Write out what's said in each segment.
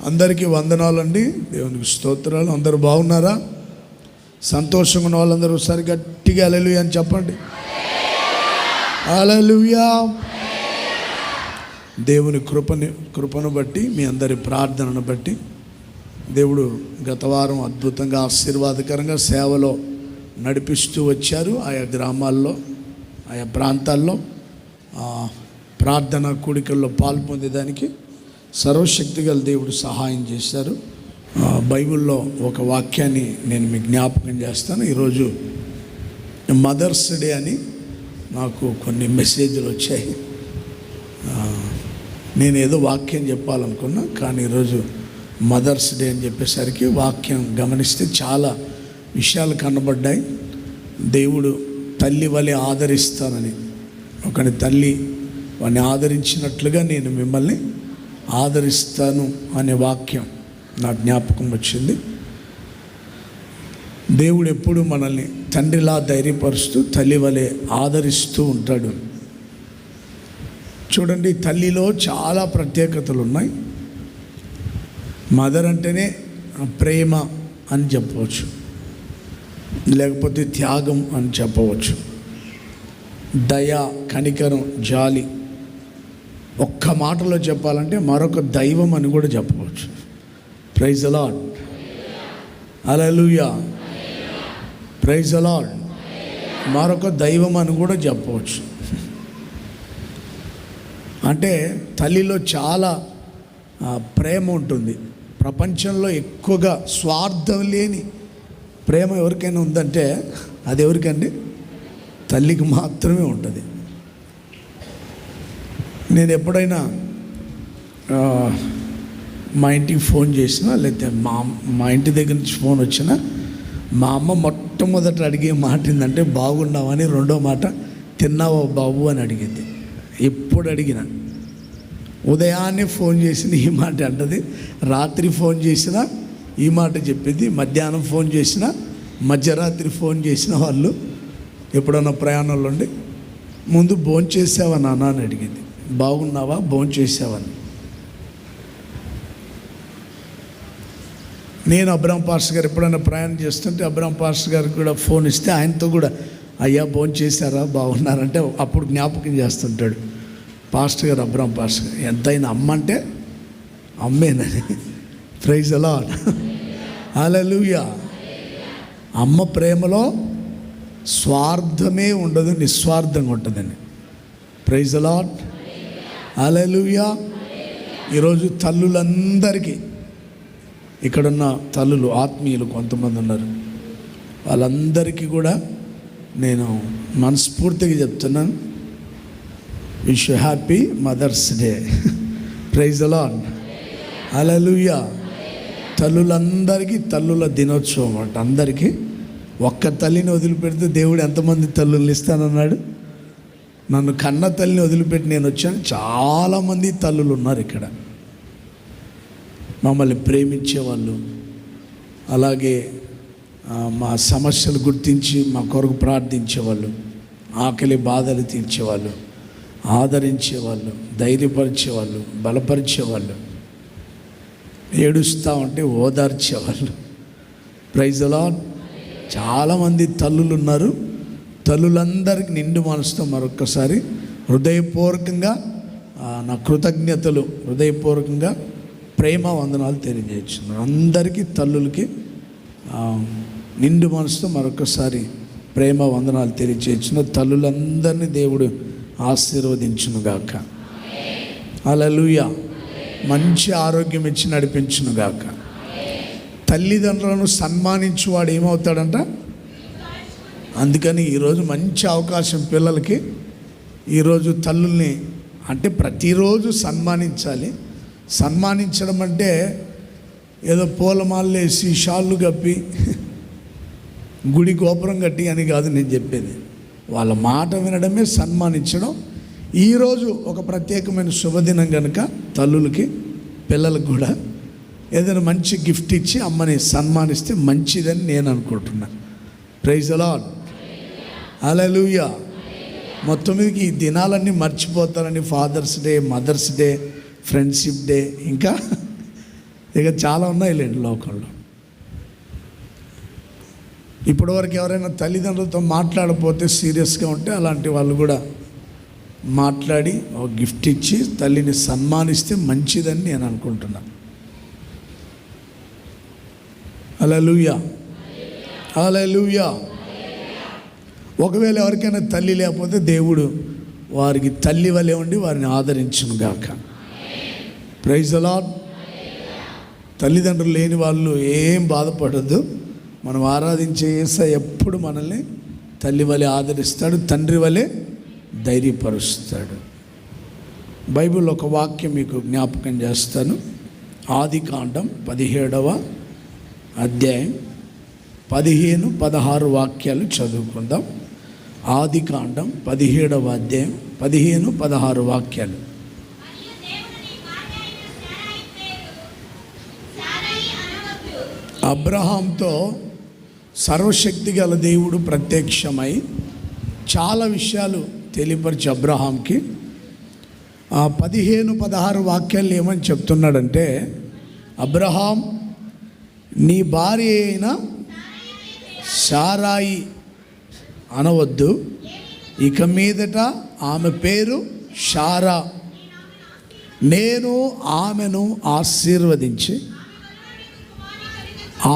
అందరికీ వందనాలండి. దేవునికి స్తోత్రాలు. అందరూ బాగున్నారా? సంతోషంగా ఉన్న వాళ్ళందరూ ఒకసారి గట్టిగా హల్లెలూయా అని చెప్పండి. హల్లెలూయా. దేవుని కృపను బట్టి, మీ అందరి ప్రార్థనను బట్టి దేవుడు గత వారం అద్భుతంగా ఆశీర్వాదకరంగా సేవలో నడిపిస్తూ వచ్చారు. ఆయా గ్రామాల్లో, ఆయా ప్రాంతాల్లో ప్రార్థన కూడికల్లో పాల్పొందేదానికి సర్వశక్తి గల దేవుడు సహాయం చేశారు. బైబిల్లో ఒక వాక్యాన్ని నేను మీకు జ్ఞాపకం చేస్తాను. ఈరోజు మదర్స్ డే అని నాకు కొన్ని మెసేజ్లు వచ్చాయి. నేను ఏదో వాక్యం చెప్పాలనుకున్నా, కానీ ఈరోజు మదర్స్ డే అని చెప్పేసరికి వాక్యం గమనిస్తే చాలా విషయాలు కనబడ్డాయి. దేవుడు తల్లి వలె ఆదరిస్తానని, ఒకని తల్లి వాడిని ఆదరించినట్లుగా నేను మిమ్మల్ని ఆదరిస్తాను అనే వాక్యం నా జ్ఞాపకం వచ్చింది. దేవుడు ఎప్పుడు మనల్ని తండ్రిలా ధైర్యపరుస్తూ తల్లి వలె ఆదరిస్తూ ఉంటాడు. చూడండి, తల్లిలో చాలా ప్రత్యేకతలు ఉన్నాయి. మదర్ అంటేనే ప్రేమ అని చెప్పవచ్చు, లేకపోతే త్యాగం అని చెప్పవచ్చు, దయ, కనికరం, జాలి. ఒక్క మాటలో చెప్పాలంటే మరొక దైవం అని కూడా చెప్పవచ్చు. Praise the lord. Hallelujah. Praise the lord. మరొక దైవం అని కూడా చెప్పవచ్చు. అంటే తల్లిలో చాలా ప్రేమ ఉంటుంది. ప్రపంచంలో ఎక్కువగా స్వార్థం లేని ప్రేమ ఎవరికైనా ఉందంటే అది ఎవరికండి? తల్లికి మాత్రమే ఉంటుంది. నేను ఎప్పుడైనా మా ఇంటికి ఫోన్ చేసినా, లేకపోతే మా ఇంటి దగ్గర నుంచి ఫోన్ వచ్చినా, మా అమ్మ మొట్టమొదట అడిగే మాట ఏంటంటే బాగున్నావని, రెండో మాట తిన్నావా బాబు అని అడిగింది. ఎప్పుడు అడిగినా ఉదయాన్నే ఫోన్ చేసిన ఈ మాట అంటది, రాత్రి ఫోన్ చేసినా ఈ మాట చెప్పింది, మధ్యాహ్నం ఫోన్ చేసినా, మధ్యరాత్రి ఫోన్ చేసిన వాళ్ళు ఎప్పుడన్నా ప్రయాణంలో ఉండి ముందు భోంచేసావా నాన్న అని అడిగింది. బాగున్నావా, భోంచేసావని. నేను అబ్రహం పాస్టర్ గారు ఎప్పుడైనా ప్రయాణం చేస్తుంటే అబ్రహం పాస్టర్ గారికి కూడా ఫోన్ ఇస్తే ఆయనతో కూడా అయ్యా భోంచేశారా, బాగున్నారంటే అప్పుడు జ్ఞాపకం చేస్తుంటాడు పాస్టర్ గారు, అబ్రహం పాస్టర్ గారు. ఎంతైనా అమ్మ అంటే అమ్మేనని. Praise the lord. హల్లెలూయా. అమ్మ ప్రేమలో స్వార్థమే ఉండదు, నిస్వార్థంగా ఉంటుందండి. Praise the lord. హల్లెలూయా. ఈరోజు తల్లులందరికీ, ఇక్కడున్న తల్లులు ఆత్మీయులు కొంతమంది ఉన్నారు, వాళ్ళందరికీ కూడా నేను మనస్ఫూర్తిగా చెప్తున్నాను, wish you happy mother's day. Praise the lord. Hallelujah. తల్లులందరికీ తల్లుల దినోత్సవం అంట. అందరికీ ఒక్క తల్లిని వదిలిపెడితే దేవుడు ఎంతమంది తల్లుల్ని ఇస్తానన్నాడు? నన్ను కన్న తల్లిని వదిలిపెట్టి నేను వచ్చాను. చాలామంది తల్లులు ఉన్నారు ఇక్కడ, మమ్మల్ని ప్రేమించేవాళ్ళు, అలాగే మా సమస్యలు గుర్తించి మా కొరకు ప్రార్థించేవాళ్ళు, ఆకలి బాధలు తీర్చేవాళ్ళు, ఆదరించేవాళ్ళు, ధైర్యపరిచేవాళ్ళు, బలపరిచేవాళ్ళు, ఏడుస్తూ ఉంటే ఓదార్చేవాళ్ళు. Praise the lord. చాలామంది తల్లులు ఉన్నారు. తల్లులందరికీ నిండు మనసుతో మరొక్కసారి హృదయపూర్వకంగా నా కృతజ్ఞతలు, హృదయపూర్వకంగా ప్రేమ వందనాలు తెలియజేస్తున్నాను. అందరికీ తల్లులకి నిండు మనసుతో మరొకసారి ప్రేమ వందనాలు తెలియజేస్తున్న తల్లులందరినీ దేవుడు ఆశీర్వదించునుగాక. హల్లెలూయా. మంచి ఆరోగ్యం ఇచ్చి నడిపించునుగాక. తల్లిదండ్రులను సన్మానించువాడు ఏమవుతాడంట? అందుకని ఈరోజు మంచి అవకాశం పిల్లలకి. ఈరోజు తల్లుల్ని అంటే ప్రతిరోజు సన్మానించాలి. సన్మానించడం అంటే ఏదో పూలమాలలు వేసి షాళ్ళు కప్పి గుడి గోపురం కట్టి అని కాదు నేను చెప్పేది. వాళ్ళ మాట వినడమే సన్మానించడం. ఈరోజు ఒక ప్రత్యేకమైన శుభదినం కనుక తల్లులకి, పిల్లలకు కూడా ఏదైనా మంచి గిఫ్ట్ ఇచ్చి అమ్మని సన్మానిస్తే మంచిదని నేను అనుకుంటున్నాను. Praise the lord. హల్లెలూయా. మొత్తం మీదకి ఈ దినాలన్నీ మర్చిపోతారని father's day, mother's day, friendship day, ఇంకా ఇక చాలా ఉన్నాయిలేండి లోకంలో. ఇప్పటివరకు ఎవరైనా తల్లిదండ్రులతో మాట్లాడకపోతే సీరియస్గా ఉంటే అలాంటి వాళ్ళు కూడా మాట్లాడి ఒక గిఫ్ట్ ఇచ్చి తల్లిని సన్మానిస్తే మంచిదని నేను అనుకుంటున్నాను. హల్లెలూయా, హల్లెలూయా. ఒకవేళ ఎవరికైనా తల్లి లేకపోతే దేవుడు వారికి తల్లి వలె ఉండి వారిని ఆదరించును గాక. Praise the lord. తల్లిదండ్రులు లేని వాళ్ళు ఏం బాధపడద్దు. మనం ఆరాధించే యేసయ్య ఎప్పుడు మనల్ని తల్లి వలె ఆదరిస్తాడు, తండ్రి వలె ధైర్యపరుస్తాడు. బైబిల్ ఒక వాక్యం మీకు జ్ఞాపకం చేస్తాను. ఆదికాండం 17వ అధ్యాయం 15-16 వాక్యాలు చదువుకుందాం. ఆదికాండం 17వ అధ్యాయం 15-16 వాక్యాలు. అబ్రహాంతో సర్వశక్తి గల దేవుడు ప్రత్యక్షమై చాలా విషయాలు తెలియపరిచి అబ్రహాంకి 15-16 వాక్యాలు ఏమని చెప్తున్నాడంటే, అబ్రహాం నీ భార్య అయిన సారాయి అనవద్దు, ఇక మీదట ఆమె పేరు షారా. నేను ఆమెను ఆశీర్వదించి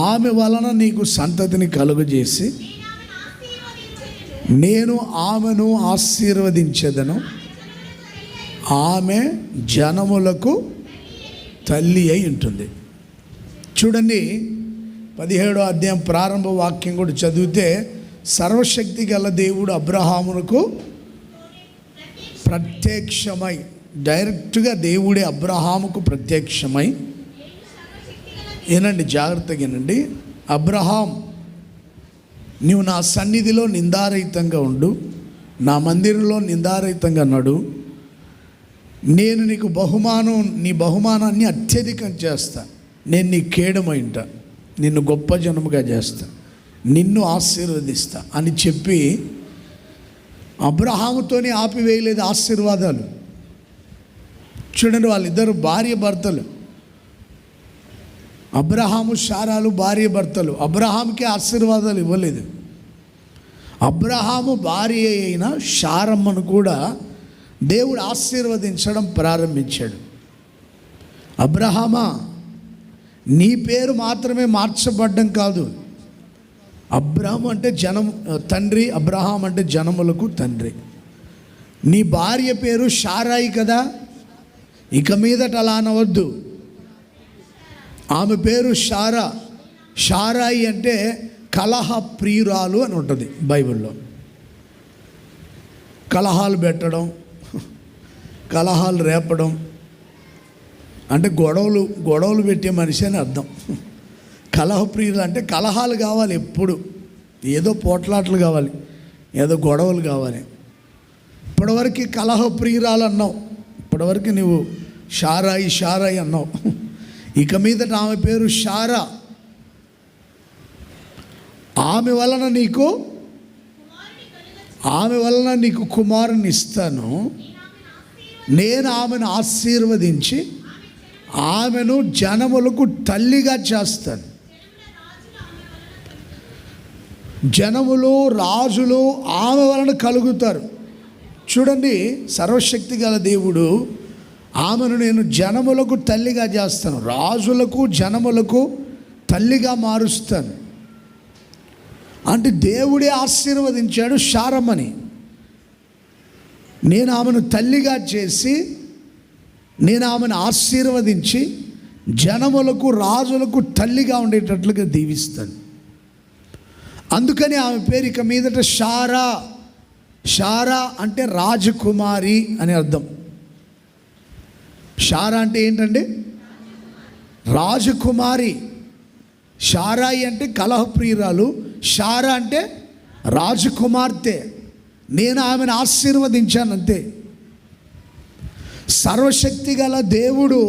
ఆమె వలన నీకు సంతతిని కలుగజేసి నేను ఆమెను ఆశీర్వదించెదను, ఆమె జనములకు తల్లి అయి ఉంటుంది. చూడండి, 17వ అధ్యాయం ప్రారంభ వాక్యం కూడా చదివితే సర్వశక్తి గల దేవుడు అబ్రహామునకు ప్రత్యక్షమై, డైరెక్ట్గా దేవుడే అబ్రహాముకు ప్రత్యక్షమై, ఏనండి జాగ్రత్తగా ఏనండి, అబ్రహాం నీవు నా సన్నిధిలో నిందారహితంగా ఉండు, నా మందిరంలో నిందారహితంగా నడు, నేను నీకు నీ బహుమానాన్ని అత్యధికం చేస్తా, నేను నీ కేడమైంట, నిన్ను గొప్ప జనముగా చేస్తా, నిన్ను ఆశీర్వదిస్తా అని చెప్పి అబ్రహాముతోనే ఆపివేయలేదు ఆశీర్వాదాలు. చూడండి, వాళ్ళిద్దరు భార్య భర్తలు, అబ్రహాము శారాలు భార్య భర్తలు. అబ్రహాంకి ఆశీర్వాదాలు ఇవ్వలేదు. అబ్రహాము భార్య అయిన శారమ్మను కూడా దేవుడు ఆశీర్వదించడం ప్రారంభించాడు. అబ్రహామా, నీ పేరు మాత్రమే మార్చబడ్డం కాదు, అబ్రహాము అంటే తండ్రి, అబ్రహాం అంటే జనములకు తండ్రి. నీ భార్య పేరు షారాయి కదా, ఇక మీదట అలా అనవద్దు, ఆమె పేరు షారా. షారాయి అంటే కలహ ప్రియురాలు అని ఉంటుంది బైబిల్లో. కలహాలు పెట్టడం, కలహాలు రేపడం అంటే గొడవలు పెట్టే మనిషి అని అర్థం. కలహ ప్రియులు అంటే కలహాలు కావాలి, ఎప్పుడు ఏదో పోట్లాటలు కావాలి, ఏదో గొడవలు కావాలి. ఇప్పటివరకు కలహ ప్రియురాలు అన్నావు, ఇప్పటివరకు నువ్వు షారాయి అన్నావు, ఇక మీదట ఆమె పేరు షారా. ఆమె వలన నీకు కుమారుని ఇస్తాను, నేను ఆమెను ఆశీర్వదించి ఆమెను జనములకు తల్లిగా చేస్తాను. జనములు రాజులు ఆమె వలన కలుగుతారు. చూడండి, సర్వశక్తి గల దేవుడు ఆమెను నేను జనములకు తల్లిగా చేస్తాను, రాజులకు జనములకు తల్లిగా మారుస్తాను అంటే దేవుడే ఆశీర్వదించాడు శారమ్మని. నేను ఆమెను తల్లిగా చేసి, నేను ఆమెను ఆశీర్వదించి జనములకు రాజులకు తల్లిగా ఉండేటట్లుగా దీవిస్తాను. అందుకని ఆమె పేరు ఇక మీదట షారా. షారా అంటే రాజకుమారి అని అర్థం. షారా అంటే ఏంటండి? రాజకుమారి. షారాయి అంటే కలహప్రియురాలు, షారా అంటే రాజకుమార్తె. నేను ఆమెను ఆశీర్వదించాను అంతే. సర్వశక్తి గల దేవుడు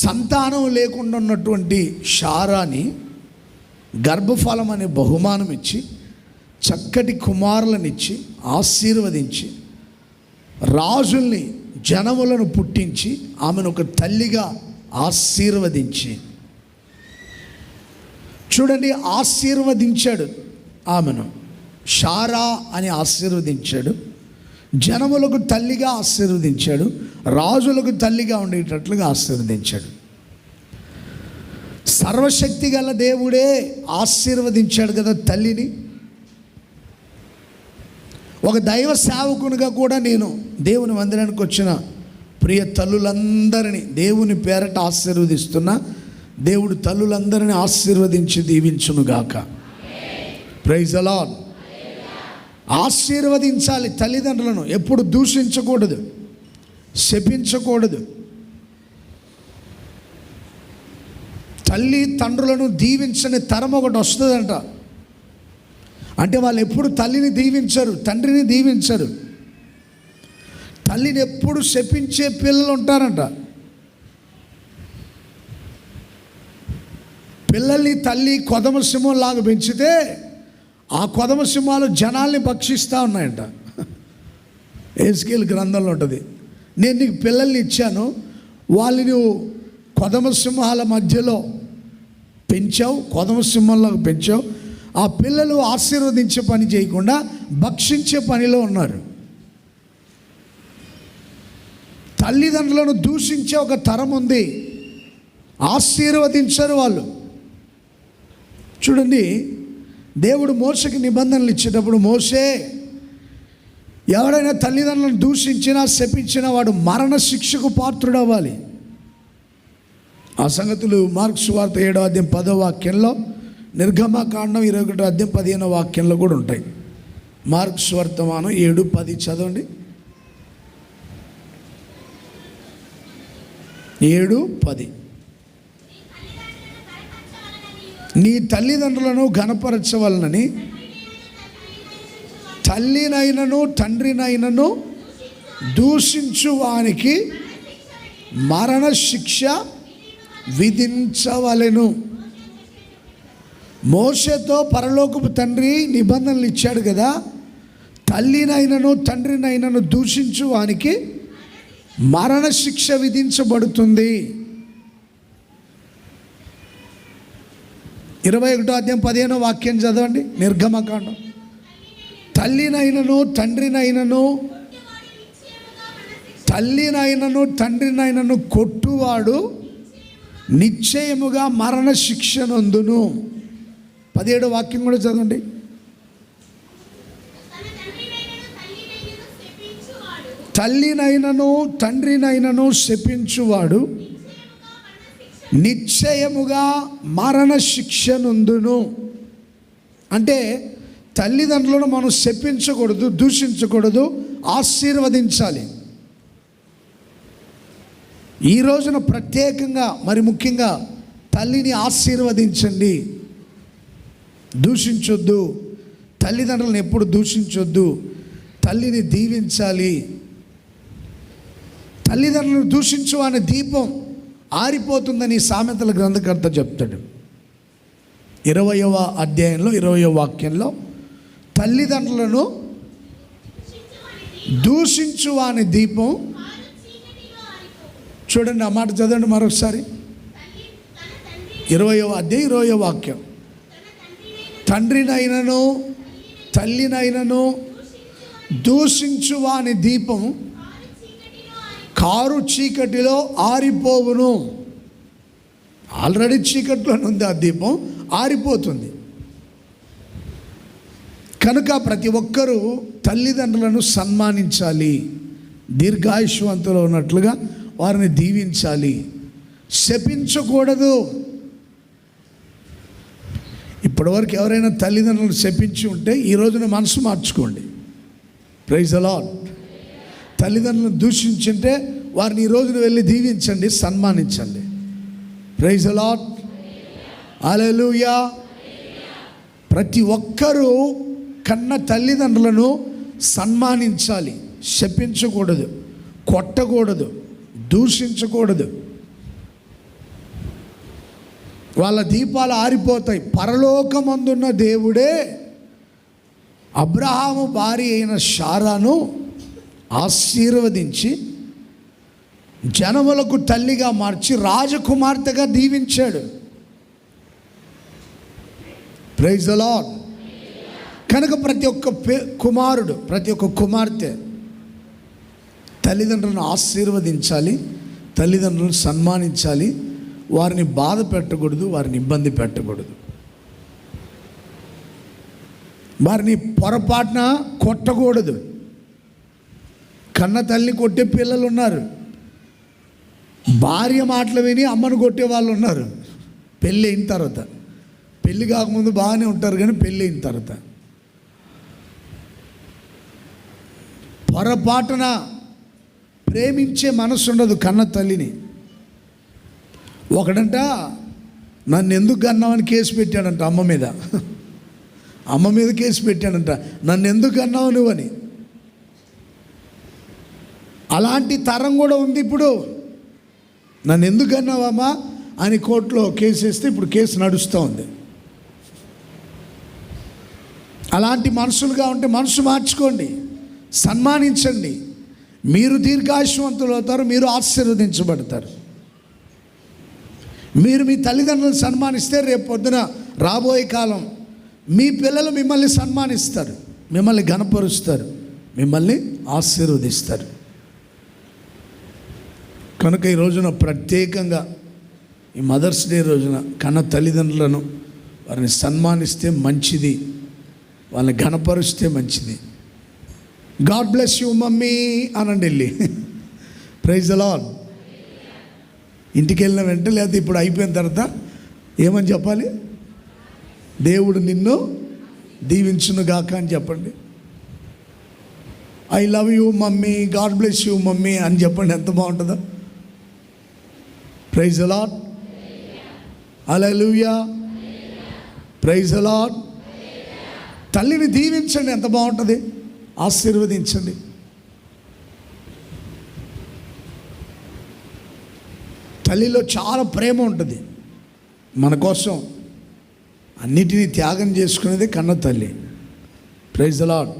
సంతానం లేకుండా ఉన్నటువంటి షారాని గర్భఫలం అనే బహుమానం ఇచ్చి, చక్కటి కుమారులనిచ్చి ఆశీర్వదించి, రాజుల్ని జనములను పుట్టించి ఆమెను ఒక తల్లిగా ఆశీర్వదించి, చూడండి, ఆశీర్వదించాడు ఆమెను. షారా అని ఆశీర్వదించాడు, జనములకు తల్లిగా ఆశీర్వదించాడు, రాజులకు తల్లిగా ఉండేటట్లుగా ఆశీర్వదించాడు. సర్వశక్తి గల దేవుడే ఆశీర్వదించాడు కదా తల్లిని. ఒక దైవ సేవకునిగా కూడా నేను దేవుని మందిరానికి వచ్చిన ప్రియ తల్లులందరినీ దేవుని పేరట ఆశీర్వదిస్తున్నా. దేవుడు తల్లులందరినీ ఆశీర్వదించి దీవించునుగాక. Praise the lord. ఆశీర్వదించాలి తల్లిదండ్రులను, ఎప్పుడు దూషించకూడదు, శపించకూడదు. తల్లి తండ్రులను దీవించని తరం ఒకటి వస్తుందంట. అంటే వాళ్ళు ఎప్పుడు తల్లిని దీవించరు, తండ్రిని దీవించరు. తల్లిని ఎప్పుడు శపించే పిల్లలు ఉంటారంట. పిల్లల్ని తల్లి కొదమ సింహంలాగా పెంచితే ఆ కొదమ సింహాలు జనాల్ని భక్షిస్తూ ఉన్నాయంట. ఎహెజ్కేలు గ్రంథంలో ఉంటుంది. నేను నీకు పిల్లల్ని ఇచ్చాను, వాళ్ళు నువ్వు కొదమ సింహాల మధ్యలో పెంచావు, కొదమ సింహంలాగా పెంచావు. ఆ పిల్లలు ఆశీర్వదించే పని చేయకుండా భక్షించే పనిలో ఉన్నారు. తల్లిదండ్రులను దూషించే ఒక తరం ఉంది, ఆశీర్వదించరు వాళ్ళు. చూడండి, దేవుడు మోషేకి నిబంధనలు ఇచ్చేటప్పుడు, మోషే, ఎవరైనా తల్లిదండ్రులను దూషించినా శపించినా వాడు మరణ శిక్షకు పాత్రుడు అవ్వాలి. ఆ సంగతులు మార్కు సువార్త 7వ అధ్యాయం 10వ వాక్యంలో, నిర్గమకాండం 21వ అధ్యాయం 15వ వాక్యంలో కూడా ఉంటాయి. మార్కు సువార్తమానం 7:10 చదవండి. 7:10. నీ తల్లిదండ్రులను ఘనపరచవలనని తల్లినైనను తండ్రినైనను దూషించు వానికి మరణ శిక్ష విధించవలెను. మోషేతో పరలోకపు తండ్రి నిబంధనలు ఇచ్చాడు కదా, తల్లినైనను తండ్రినైనను దూషించు వానికి మరణ శిక్ష విధించబడుతుంది. 21వ అధ్యాయం 15వ వాక్యం చదవండి. నిర్గమకాండం. తల్లినైనను తండ్రినైనను కొట్టువాడు నిశ్చయముగా మరణ శిక్ష నందును. 17వ వాక్యం కూడా చదవండి. తల్లినైనను తండ్రినైనను శపించువాడు నిశ్చయముగా మరణ శిక్ష నందును. అంటే తల్లిదండ్రులను మనం శపించకూడదు, దూషించకూడదు, ఆశీర్వదించాలి. ఈ రోజున ప్రత్యేకంగా మరి ముఖ్యంగా తల్లిని ఆశీర్వదించండి, దూషించొద్దు. తల్లిదండ్రులను ఎప్పుడు దూషించొద్దు, తల్లిని దీవించాలి. తల్లిదండ్రులను దూషించు అనే దీపం ఆరిపోతుందని సామెతల గ్రంథకర్త చెప్తాడు. 20వ అధ్యాయంలో 20వ వాక్యంలో తల్లిదండ్రులను దూషించు అనే దీపం, చూడండి ఆ మాట చదవండి మరొకసారి. 20వ అధ్యాయం 20వ వాక్యం. తండ్రినైనను తల్లినైనను దూషించు వాని దీపం కారు చీకటిలో ఆరిపోవును. ఆల్రెడీ చీకట్లో ఉంది, ఆ దీపం ఆరిపోతుంది. కనుక ప్రతి ఒక్కరూ తల్లిదండ్రులను సన్మానించాలి, దీర్ఘాయుష్వంతులు ఉన్నట్లుగా వారిని దీవించాలి, శపించకూడదు. ఇప్పటివరకు ఎవరైనా తల్లిదండ్రులను శపించి ఉంటే ఈ రోజున మనసు మార్చుకోండి. Praise the lord. తల్లిదండ్రులను దూషించుంటే వారిని ఈ రోజున వెళ్ళి దీవించండి, సన్మానించండి. Praise the lord. హల్లెలూయా. ప్రతి ఒక్కరూ కన్న తల్లిదండ్రులను సన్మానించాలి, శపించకూడదు, కొట్టకూడదు, దూషించకూడదు. వాళ్ళ దీపాలు ఆరిపోతాయి. పరలోకమందున్న దేవుడే అబ్రహాము భార్య అయిన శారాను ఆశీర్వదించి జనములకు తల్లిగా మార్చి రాజకుమార్తెగా దీవించాడు. Praise the lord. కనుక ప్రతి ఒక్క కుమారుడు, ప్రతి ఒక్క కుమార్తె తల్లిదండ్రులను ఆశీర్వదించాలి, తల్లిదండ్రులను సన్మానించాలి, వారిని బాధ పెట్టకూడదు, వారిని ఇబ్బంది పెట్టకూడదు, వారిని పొరపాటున కొట్టకూడదు. కన్న తల్లిని కొట్టే పిల్లలు ఉన్నారు, భార్య మాటలు విని అమ్మను కొట్టే వాళ్ళు ఉన్నారు. పెళ్ళి అయిన తర్వాత, పెళ్ళి కాకముందు బాగానే ఉంటారు, కానీ పెళ్ళి అయిన తర్వాత పొరపాటున ప్రేమించే మనసు ఉండదు కన్న తల్లిని. ఒకడంట నన్ను ఎందుకు కన్నావని కేసు పెట్టాడంట అమ్మ మీద. అమ్మ మీద కేసు పెట్టాడంట, నన్ను ఎందుకు కన్నావు నువ్వని. అలాంటి తరం కూడా ఉంది ఇప్పుడు. నన్ను ఎందుకు అన్నావమ్మా అని కోర్టులో కేసు వేస్తే ఇప్పుడు కేసు నడుస్తూ ఉంది. అలాంటి మనుషులుగా ఉంటే మనసు మార్చుకోండి, సన్మానించండి. మీరు దీర్ఘాయుష్మంతులు అవుతారు, మీరు ఆశీర్వదించబడతారు. మీరు మీ తల్లిదండ్రులను సన్మానిస్తే రేపు పొద్దున రాబోయే కాలం మీ పిల్లలు మిమ్మల్ని సన్మానిస్తారు, మిమ్మల్ని ఘనపరుస్తారు, మిమ్మల్ని ఆశీర్వదిస్తారు. కనుక ఈ రోజున ప్రత్యేకంగా ఈ మదర్స్ డే రోజున కన్న తల్లిదండ్రులను వారిని సన్మానిస్తే మంచిది, వాళ్ళని ఘనపరుస్తే మంచిది. గాడ్ బ్లెస్ యూ మమ్మీ అనండి వెళ్ళి. Praise the lord. ఇంటికి వెళ్ళిన వెంటనే లేదా ఇప్పుడు అయిపోయిన తర్వాత ఏమని చెప్పాలి? దేవుడు నిన్ను దీవించునుగాక అని చెప్పండి. I love you mummy, god bless you mummy అని చెప్పండి. ఎంత బాగుంటుందో. Praise the lord. Hallelujah. Praise the lord. తల్లిని దీవించండి, ఎంత బాగుంటుంది. ఆశీర్వదించండి. తల్లిలో చాలా ప్రేమ ఉంటుంది. మన కోసం అన్నిటినీ త్యాగం చేసుకునేది కన్న తల్లి. Praise the lord.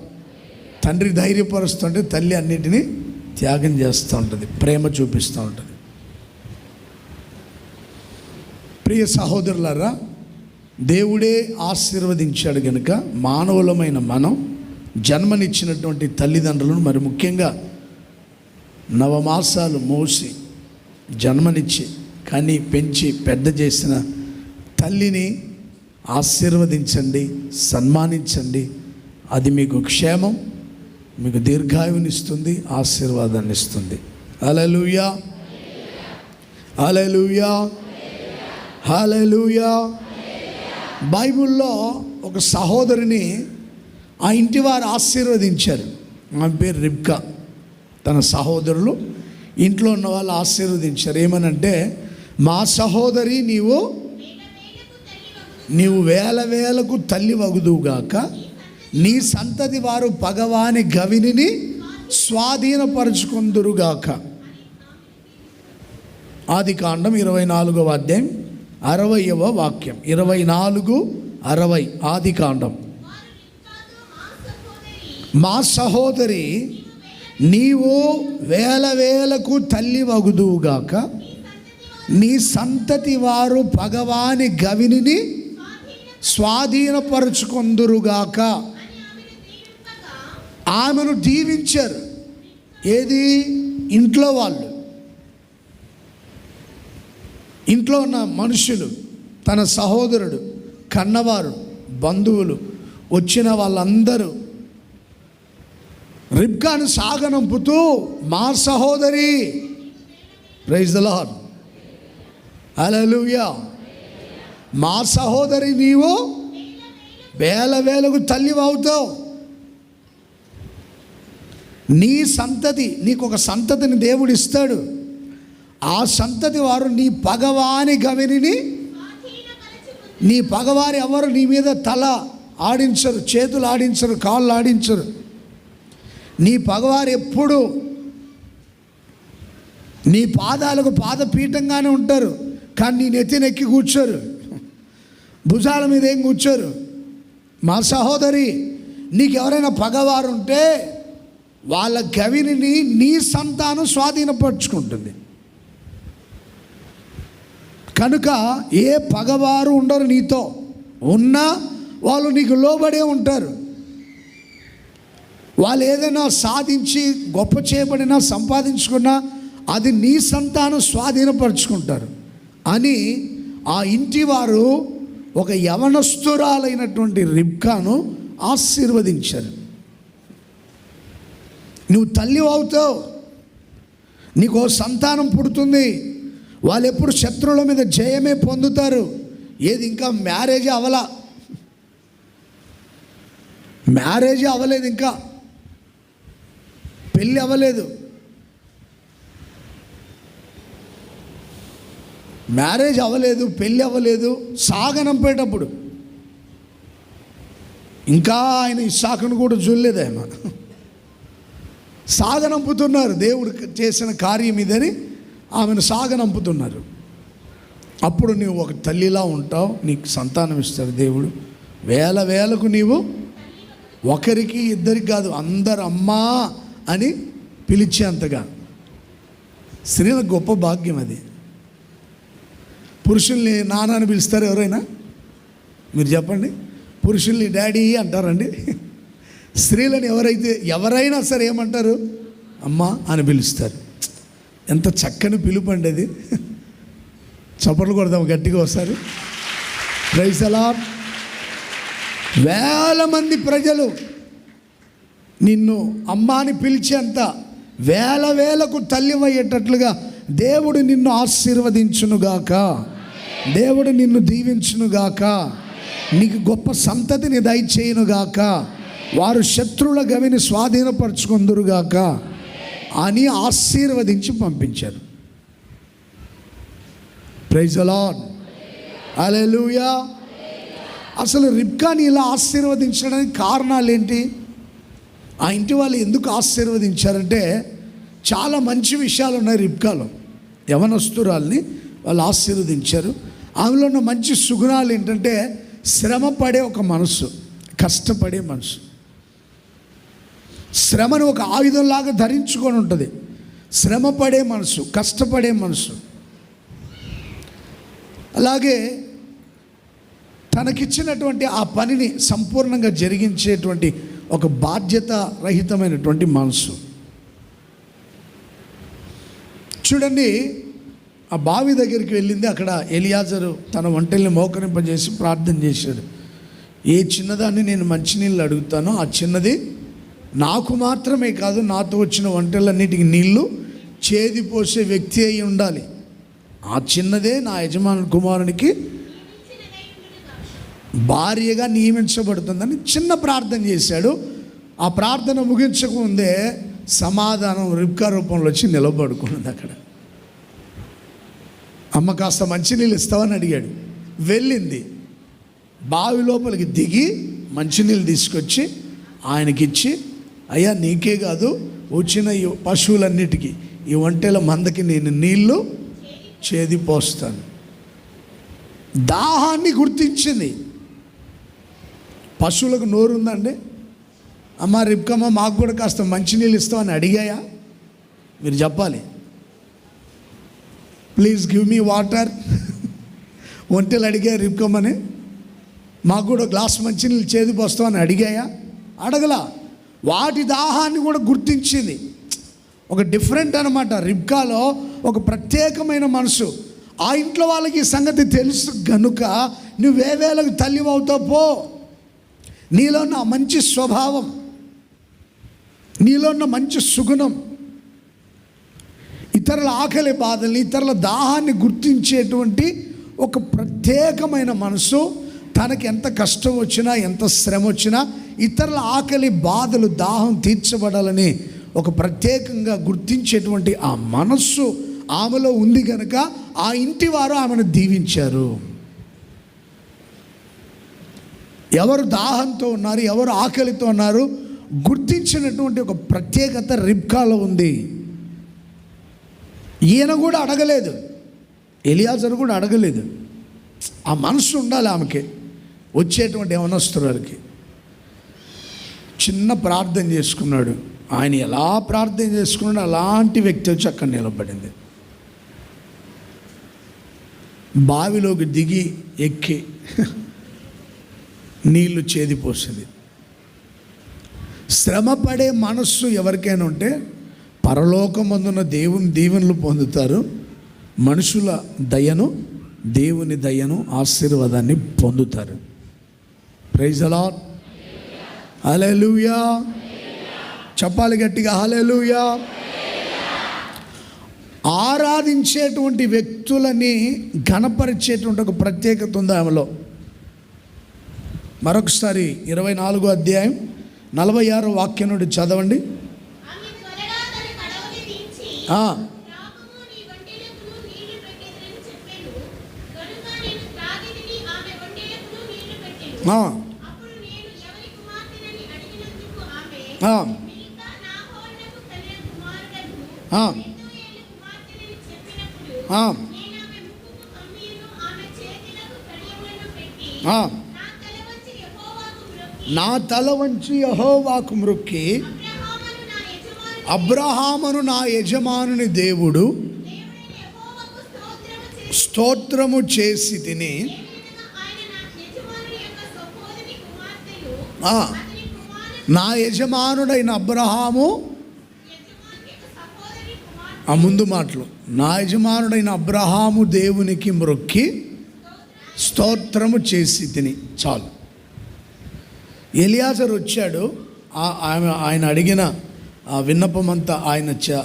తండ్రి ధైర్యపరుస్తుంటే తల్లి అన్నిటినీ త్యాగం చేస్తూ ఉంటుంది, ప్రేమ చూపిస్తూ ఉంటుంది. ప్రియ సహోదరులారా, దేవుడే ఆశీర్వదించాడు కనుక మానవులమైన మనం జన్మనిచ్చినటువంటి తల్లిదండ్రులను, మరి ముఖ్యంగా నవమాసాలు మోసి జన్మనిచ్చి కని పెంచి పెద్ద చేసిన తల్లిని ఆశీర్వదించండి, సన్మానించండి. అది మీకు క్షేమం, మీకు దీర్ఘాయువునిస్తుంది, ఆశీర్వాదాన్ని ఇస్తుంది. హల్లెలూయా, హల్లెలూయా, హల్లెలూయా. బైబిల్లో ఒక సహోదరిని ఆ ఇంటి వారు ఆశీర్వదించారు. ఆమె పేరు రిబ్కా. తన సహోదరులు ఇంట్లో ఉన్న వాళ్ళు ఆశీర్వదించారు. ఏమనంటే, మా సహోదరి నీవు వేల వేలకు తల్లి వగుదువుగాక, నీ సంతతి వారు పగవాని గవిని స్వాధీనపరుచుకుందురుగాక. ఆదికాండం 24వ అధ్యాయం 60వ వాక్యం. 24:60 ఆదికాండం. మా సహోదరి నీవు వేల వేలకు తల్లి వగుదువుగాక, నీ సంతతి వారు పగవాని గవిని స్వాధీనపరుచుకొందురుగాక. ఆమెను దీవించారు. ఏది? ఇంట్లో వాళ్ళు, ఇంట్లో ఉన్న మనుషులు, తన సహోదరుడు, కన్నవారు, బంధువులు, వచ్చిన వాళ్ళందరూ రిబ్కాను సాగనంపుతూ మా సహోదరి, ప్రైజ్ ది లార్డ్, హల్లెలూయా, మా సహోదరి నీవు వేల వేలకు తల్లి అవుతావు. నీ సంతతి, నీకు ఒక సంతతిని దేవుడు ఇస్తాడు. ఆ సంతతి వారు నీ పగవాని గవిని, నీ పగవారి ఎవరు నీ మీద తల ఆడించరు, చేతులు ఆడించరు, కాళ్ళు ఆడించరు. నీ పగవారు ఎప్పుడు నీ పాదాలకు పాదపీఠంగానే ఉంటారు, కానీ నీ నెత్తినెక్కి కూర్చోరు, భుజాల మీద ఏం కూర్చోరు. మా సహోదరి, నీకు ఎవరైనా పగవారు ఉంటే వాళ్ళ గవిని నీ సంతానం స్వాధీనపరుచుకుంటుంది. కనుక ఏ పగవారు ఉండరు నీతో, ఉన్నా వాళ్ళు నీకు లోబడే ఉంటారు. వాళ్ళు ఏదైనా సాధించి గొప్ప చేయబడినా సంపాదించుకున్నా అది నీ సంతానం స్వాధీనపరుచుకుంటారు అని ఆ ఇంటి వారు ఒక యవనస్తురాలైనటువంటి రిబ్కాను ఆశీర్వదించారు. నువ్వు తల్లి అవుతావు, నీకు సంతానం పుడుతుంది, వాళ్ళు ఎప్పుడు శత్రువుల మీద జయమే పొందుతారు. ఏది ఇంకా మ్యారేజ్ అవ్వలేదు, ఇంకా పెళ్ళి అవ్వలేదు. మ్యారేజ్ అవ్వలేదు, పెళ్ళి అవ్వలేదు, సాగనంపేటప్పుడు ఇంకా ఆయన ఇస్సాకును కూడా చూడలేదు. ఆయన సాగనంపుతున్నారు, దేవుడు చేసిన కార్యం ఇదని ఆమెను సాగనంపుతున్నారు. అప్పుడు నీవు ఒక తల్లిలా ఉంటావు, నీకు సంతానం ఇస్తాడు దేవుడు. వేలకు నీవు ఒకరికి ఇద్దరికి కాదు, అందరు అమ్మా అని పిలిచేంతగా. స్త్రీలకు గొప్ప భాగ్యం అది. పురుషుల్ని నాన్న అని పిలుస్తారు ఎవరైనా? మీరు చెప్పండి. పురుషుల్ని డాడీ అంటారండి. స్త్రీలను ఎవరైనా సరే ఏమంటారు? అమ్మ అని పిలుస్తారు. ఎంత చక్కని పిలుపు అండి అది. చప్పట్లు కొడదాం గట్టిగా ఒకసారి. Praise the lord. వేల మంది ప్రజలు నిన్ను అమ్మ అని పిలిచేంత వేలకు తల్లివయ్యేటట్లుగా దేవుడు నిన్ను ఆశీర్వదించునుగాక, దేవుడు నిన్ను దీవించునుగాక, నీకు గొప్ప సంతతిని దయచేయునుగాక, వారు శత్రువుల గవిని స్వాధీనపరచుకుందురుగాక అని ఆశీర్వదించి పంపించారు. Praise the lord. హల్లెలూయా. అసలు రిబ్కాని ఇలా ఆశీర్వదించడానికి కారణాలు ఏంటి? ఆ ఇంటి వాళ్ళు ఎందుకు ఆశీర్వదించారంటే చాలా మంచి విషయాలు ఉన్నాయి రిబ్కాలో. యవనస్తురాల్ని వాళ్ళు ఆశీర్వదించారు. ఆమెలో ఉన్న మంచి సుగుణాలు ఏంటంటే శ్రమపడే ఒక మనసు, కష్టపడే మనసు. శ్రమను ఒక ఆయుధంలాగా ధరించుకొని ఉంటుంది. శ్రమపడే మనసు, కష్టపడే మనసు. అలాగే తనకిచ్చినటువంటి ఆ పనిని సంపూర్ణంగా జరిగించేటువంటి ఒక బాధ్యత రహితమైనటువంటి మనసు. చూడండి, ఆ బావి దగ్గరికి వెళ్ళింది. అక్కడ ఎలియాజరు తన ఒంటెల్ని మోకరింపజేసి ప్రార్థన చేశాడు. ఏ చిన్నదాన్ని నేను మంచినీళ్ళు అడుగుతానో ఆ చిన్నది నాకు మాత్రమే కాదు, నాతో వచ్చిన ఒంటెలన్నిటికీ నీళ్లు చేదిపోసే వ్యక్తి అయి ఉండాలి. ఆ చిన్నదే నా యజమాని కుమారునికి భార్యగా నియమించబడుతుందని చిన్న ప్రార్థన చేశాడు. ఆ ప్రార్థన ముగించకముందే సమాధానం రిబ్కా రూపంలో వచ్చి నిలబడుకున్నది అక్కడ. అమ్మ కాస్త మంచినీళ్ళు ఇస్తావని అడిగాడు. వెళ్ళింది, బావి లోపలికి దిగి మంచినీళ్ళు తీసుకొచ్చి ఆయనకిచ్చి, అయ్యా నీకే కాదు వచ్చిన ఈ పశువులన్నిటికీ, ఈ ఒంటెల మందకి నేను నీళ్లు చేదిపోస్తాను. దాహాన్ని గుర్తించింది. పశువులకు నోరు ఉందండి? అమ్మ రిబ్కమ్మ మాకు కూడా కాస్త మంచినీళ్ళు ఇస్తామని అడిగాయా? మీరు చెప్పాలి. Please give me water. ఒంటెలు అడిగా రిబ్కమ్మని, మాకు కూడా గ్లాస్ మంచినీళ్ళు చేదిపోస్తామని అడిగాయా? అడగలా. వాటి దాహాన్ని కూడా గుర్తించింది. ఒక డిఫరెంట్ అనమాట. రిబ్కాలో ఒక ప్రత్యేకమైన మనసు. ఆ ఇంట్లో వాళ్ళకి ఈ సంగతి తెలుసు గనుక నువ్వేవేలకు తల్లి అవుతావు పో. నీలో ఉన్న మంచి స్వభావం, నీలో ఉన్న మంచి సుగుణం, ఇతరుల ఆకలి బాధల్ని, ఇతరుల దాహాన్ని గుర్తించేటువంటి ఒక ప్రత్యేకమైన మనసు. తనకి ఎంత కష్టం వచ్చినా, ఎంత శ్రమ వచ్చినా ఇతరుల ఆకలి బాధలు, దాహం తీర్చబడాలని ఒక ప్రత్యేకంగా గుర్తించేటువంటి ఆ మనస్సు ఆమెలో ఉంది కనుక ఆ ఇంటి వారు ఆమెను దీవించారు. ఎవరు దాహంతో ఉన్నారు, ఎవరు ఆకలితో ఉన్నారు గుర్తించినటువంటి ఒక ప్రత్యేకత రిబ్కాలో ఉంది. ఈయన కూడా అడగలేదు, ఎలియాజరు కూడా అడగలేదు. ఆ మనసు ఉండాలి ఆమెకి, వచ్చేటువంటి యవనస్తురాలకి. చిన్న ప్రార్థన చేసుకున్నాడు. ఆయన ఎలా ప్రార్థన చేసుకున్నాడు అలాంటి వ్యక్తి వచ్చి అక్కడ నిలబడింది. బావిలోకి దిగి ఎక్కి నీళ్లు చేదిపోసింది. శ్రమ పడే మనస్సు ఎవరికైనా ఉంటే పరలోకమందున దేవుని దీవెనలు పొందుతారు, మనుషుల దయను, దేవుని దయను, ఆశీర్వాదాన్ని పొందుతారు. Praise the lord. హల్లెలూయా. చెప్పాలి గట్టిగా, హల్లెలూయా. ఆరాధించేటువంటి వ్యక్తులని ఘనపరిచేటువంటి ఒక ప్రత్యేకత ఉంది ఆమెలో. మరొకసారి 24వ అధ్యాయం 46వ వాక్యం నుండి చదవండి. నా తల వంచి యెహోవాకు మ్రొక్కి, అబ్రహామును నా యజమానుని దేవుడు స్తోత్రము చేసి తిని, నా యజమానుడైన అబ్రహాము, ఆ ముందు మాటలు, నా యజమానుడైన అబ్రహాము దేవునికి మ్రొక్కి స్తోత్రము చేసి తిని. చాలు. ఎలియాజరు వచ్చాడు, ఆయన అడిగిన ఆ విన్నపం అంతా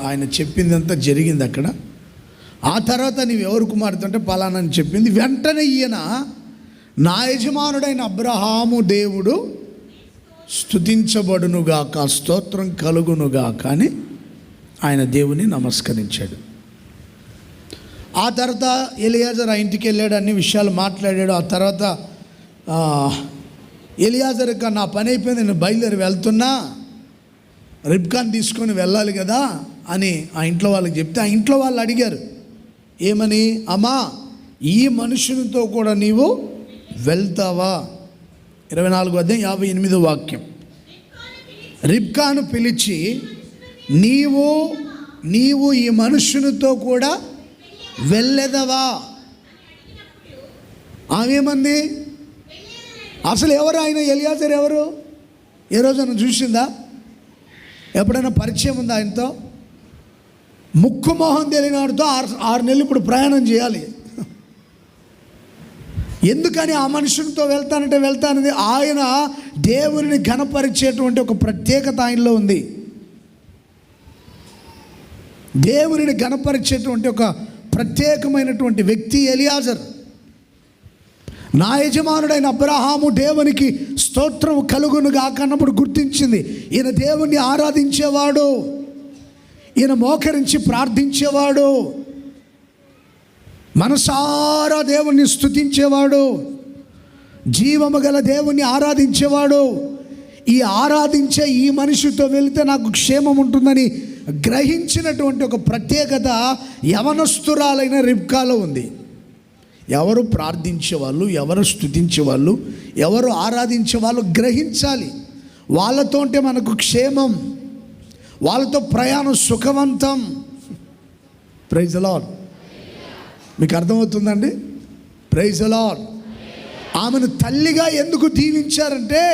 ఆయన చెప్పిందంతా జరిగింది అక్కడ. ఆ తర్వాత నీవు ఎవరు కుమార్తె అంటే పలానా అని చెప్పింది. వెంటనే ఈయన నా యజమానుడైన అబ్రహాము దేవుడు స్తుతించబడునుగాక, స్తోత్రం కలుగునుగాక అని ఆయన దేవుని నమస్కరించాడు. ఆ తర్వాత ఎలియాజర్ ఆ ఇంటికి వెళ్ళాడు, అన్ని విషయాలు మాట్లాడాడు. ఆ తర్వాత ఎలియాజర్ నా పని అయిపోయింది, నేను బయలుదేరి వెళ్తున్నా, రిబ్కాన్ తీసుకొని వెళ్ళాలి కదా అని ఆ ఇంట్లో వాళ్ళకి చెప్తే, ఆ ఇంట్లో వాళ్ళు అడిగారు ఏమని, అమ్మా ఈ మనుషునితో కూడా నీవు వెళ్తావా? 24వ అధ్యాయం 58వ వాక్యం. రిబ్కాను పిలిచి, నీవు ఈ మనుషునితో కూడా వెళ్ళెదవా? ఆమెమంది, అసలు ఎవరు ఆయన? ఎలియాజర్ ఎవరు? ఏ రోజైనా చూసిందా? ఎప్పుడైనా పరిచయం ఉందా ఆయనతో? ముక్కు మొహం తెలియనివాడితో 6 నెలలు ఇప్పుడు ప్రయాణం చేయాలి. ఎందుకని ఆ మనుషునితో వెళ్తానది? ఆయన దేవుని ఘనపరిచేటువంటి ఒక ప్రత్యేకత ఆయనలో ఉంది. దేవుని ఘనపరిచేటువంటి ఒక ప్రత్యేకమైనటువంటి వ్యక్తి ఎలియాజర్. నా యజమానుడైన అబ్రహాము దేవునికి స్తోత్రం కలుగునుగా అన్నప్పుడు గుర్తించింది, ఈయన దేవుణ్ణి ఆరాధించేవాడు, ఈయన మోకరించి ప్రార్థించేవాడు, మనసారా దేవుణ్ణి స్తుతించేవాడు, జీవము గల దేవుణ్ణి ఆరాధించేవాడు. ఈ ఆరాధించే ఈ మనిషితో వెళితే నాకు క్షేమం ఉంటుందని గ్రహించినటువంటి ఒక ప్రత్యేకత యవనస్తురాలైన రిబ్కాలో ఉంది. ఎవరు ప్రార్థించేవాళ్ళు, ఎవరు స్తుతించేవాళ్ళు, ఎవరు ఆరాధించేవాళ్ళు గ్రహించాలి. వాళ్ళతో ఉంటే మనకు క్షేమం, వాళ్ళతో ప్రయాణం సుఖవంతం. Praise the lord. మీకు అర్థమవుతుందండి? Praise the lord. ఆమెను తల్లిగా ఎందుకు దీవించారంటే,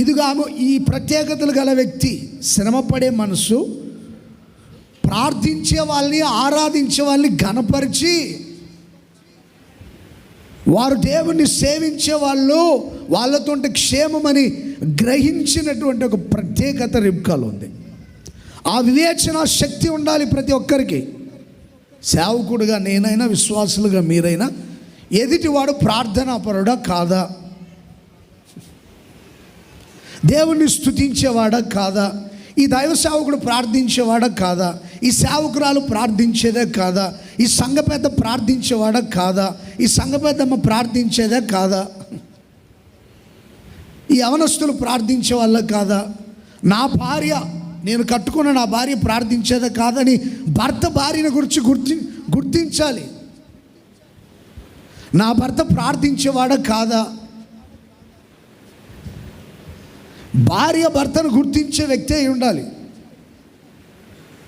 ఇదిగా ఆమె ఈ ప్రత్యేకతలు గల వ్యక్తి, శ్రమపడే మనసు, ప్రార్థించే వాళ్ళని, ఆరాధించే వాళ్ళని ఘనపరిచి, వారు దేవుణ్ణి సేవించే వాళ్ళు, వాళ్ళతో క్షేమమని గ్రహించినటువంటి ఒక ప్రత్యేకత రిబ్కాలో ఉంది. ఆ వివేచన శక్తి ఉండాలి ప్రతి ఒక్కరికి. సేవకుడుగా నేనైనా, విశ్వాసులుగా మీరైనా, ఎదుటివాడు ప్రార్థనాపరుడా కాదా, దేవుణ్ణి స్తుతించేవాడా కాదా, ఈ దైవ సేవకుడు ప్రార్థించేవాడా కాదా, ఈ సేవకురాలు ప్రార్థించేదే కాదా, ఈ సంఘ పెద్ద ప్రార్థించేవాడా కాదా, ఈ సంఘ పెద్దమ్మ ప్రార్థించేదే కాదా, ఈ యవనస్తులు ప్రార్థించే వాళ్ళ కాదా, నా భార్య, నేను కట్టుకున్న నా భార్య ప్రార్థించేదే కాదని భర్త భార్యను గురించి గుర్తించాలి. నా భర్త ప్రార్థించేవాడా కాదా, భార్య భర్తను గుర్తించే వ్యక్తి అయి ఉండాలి.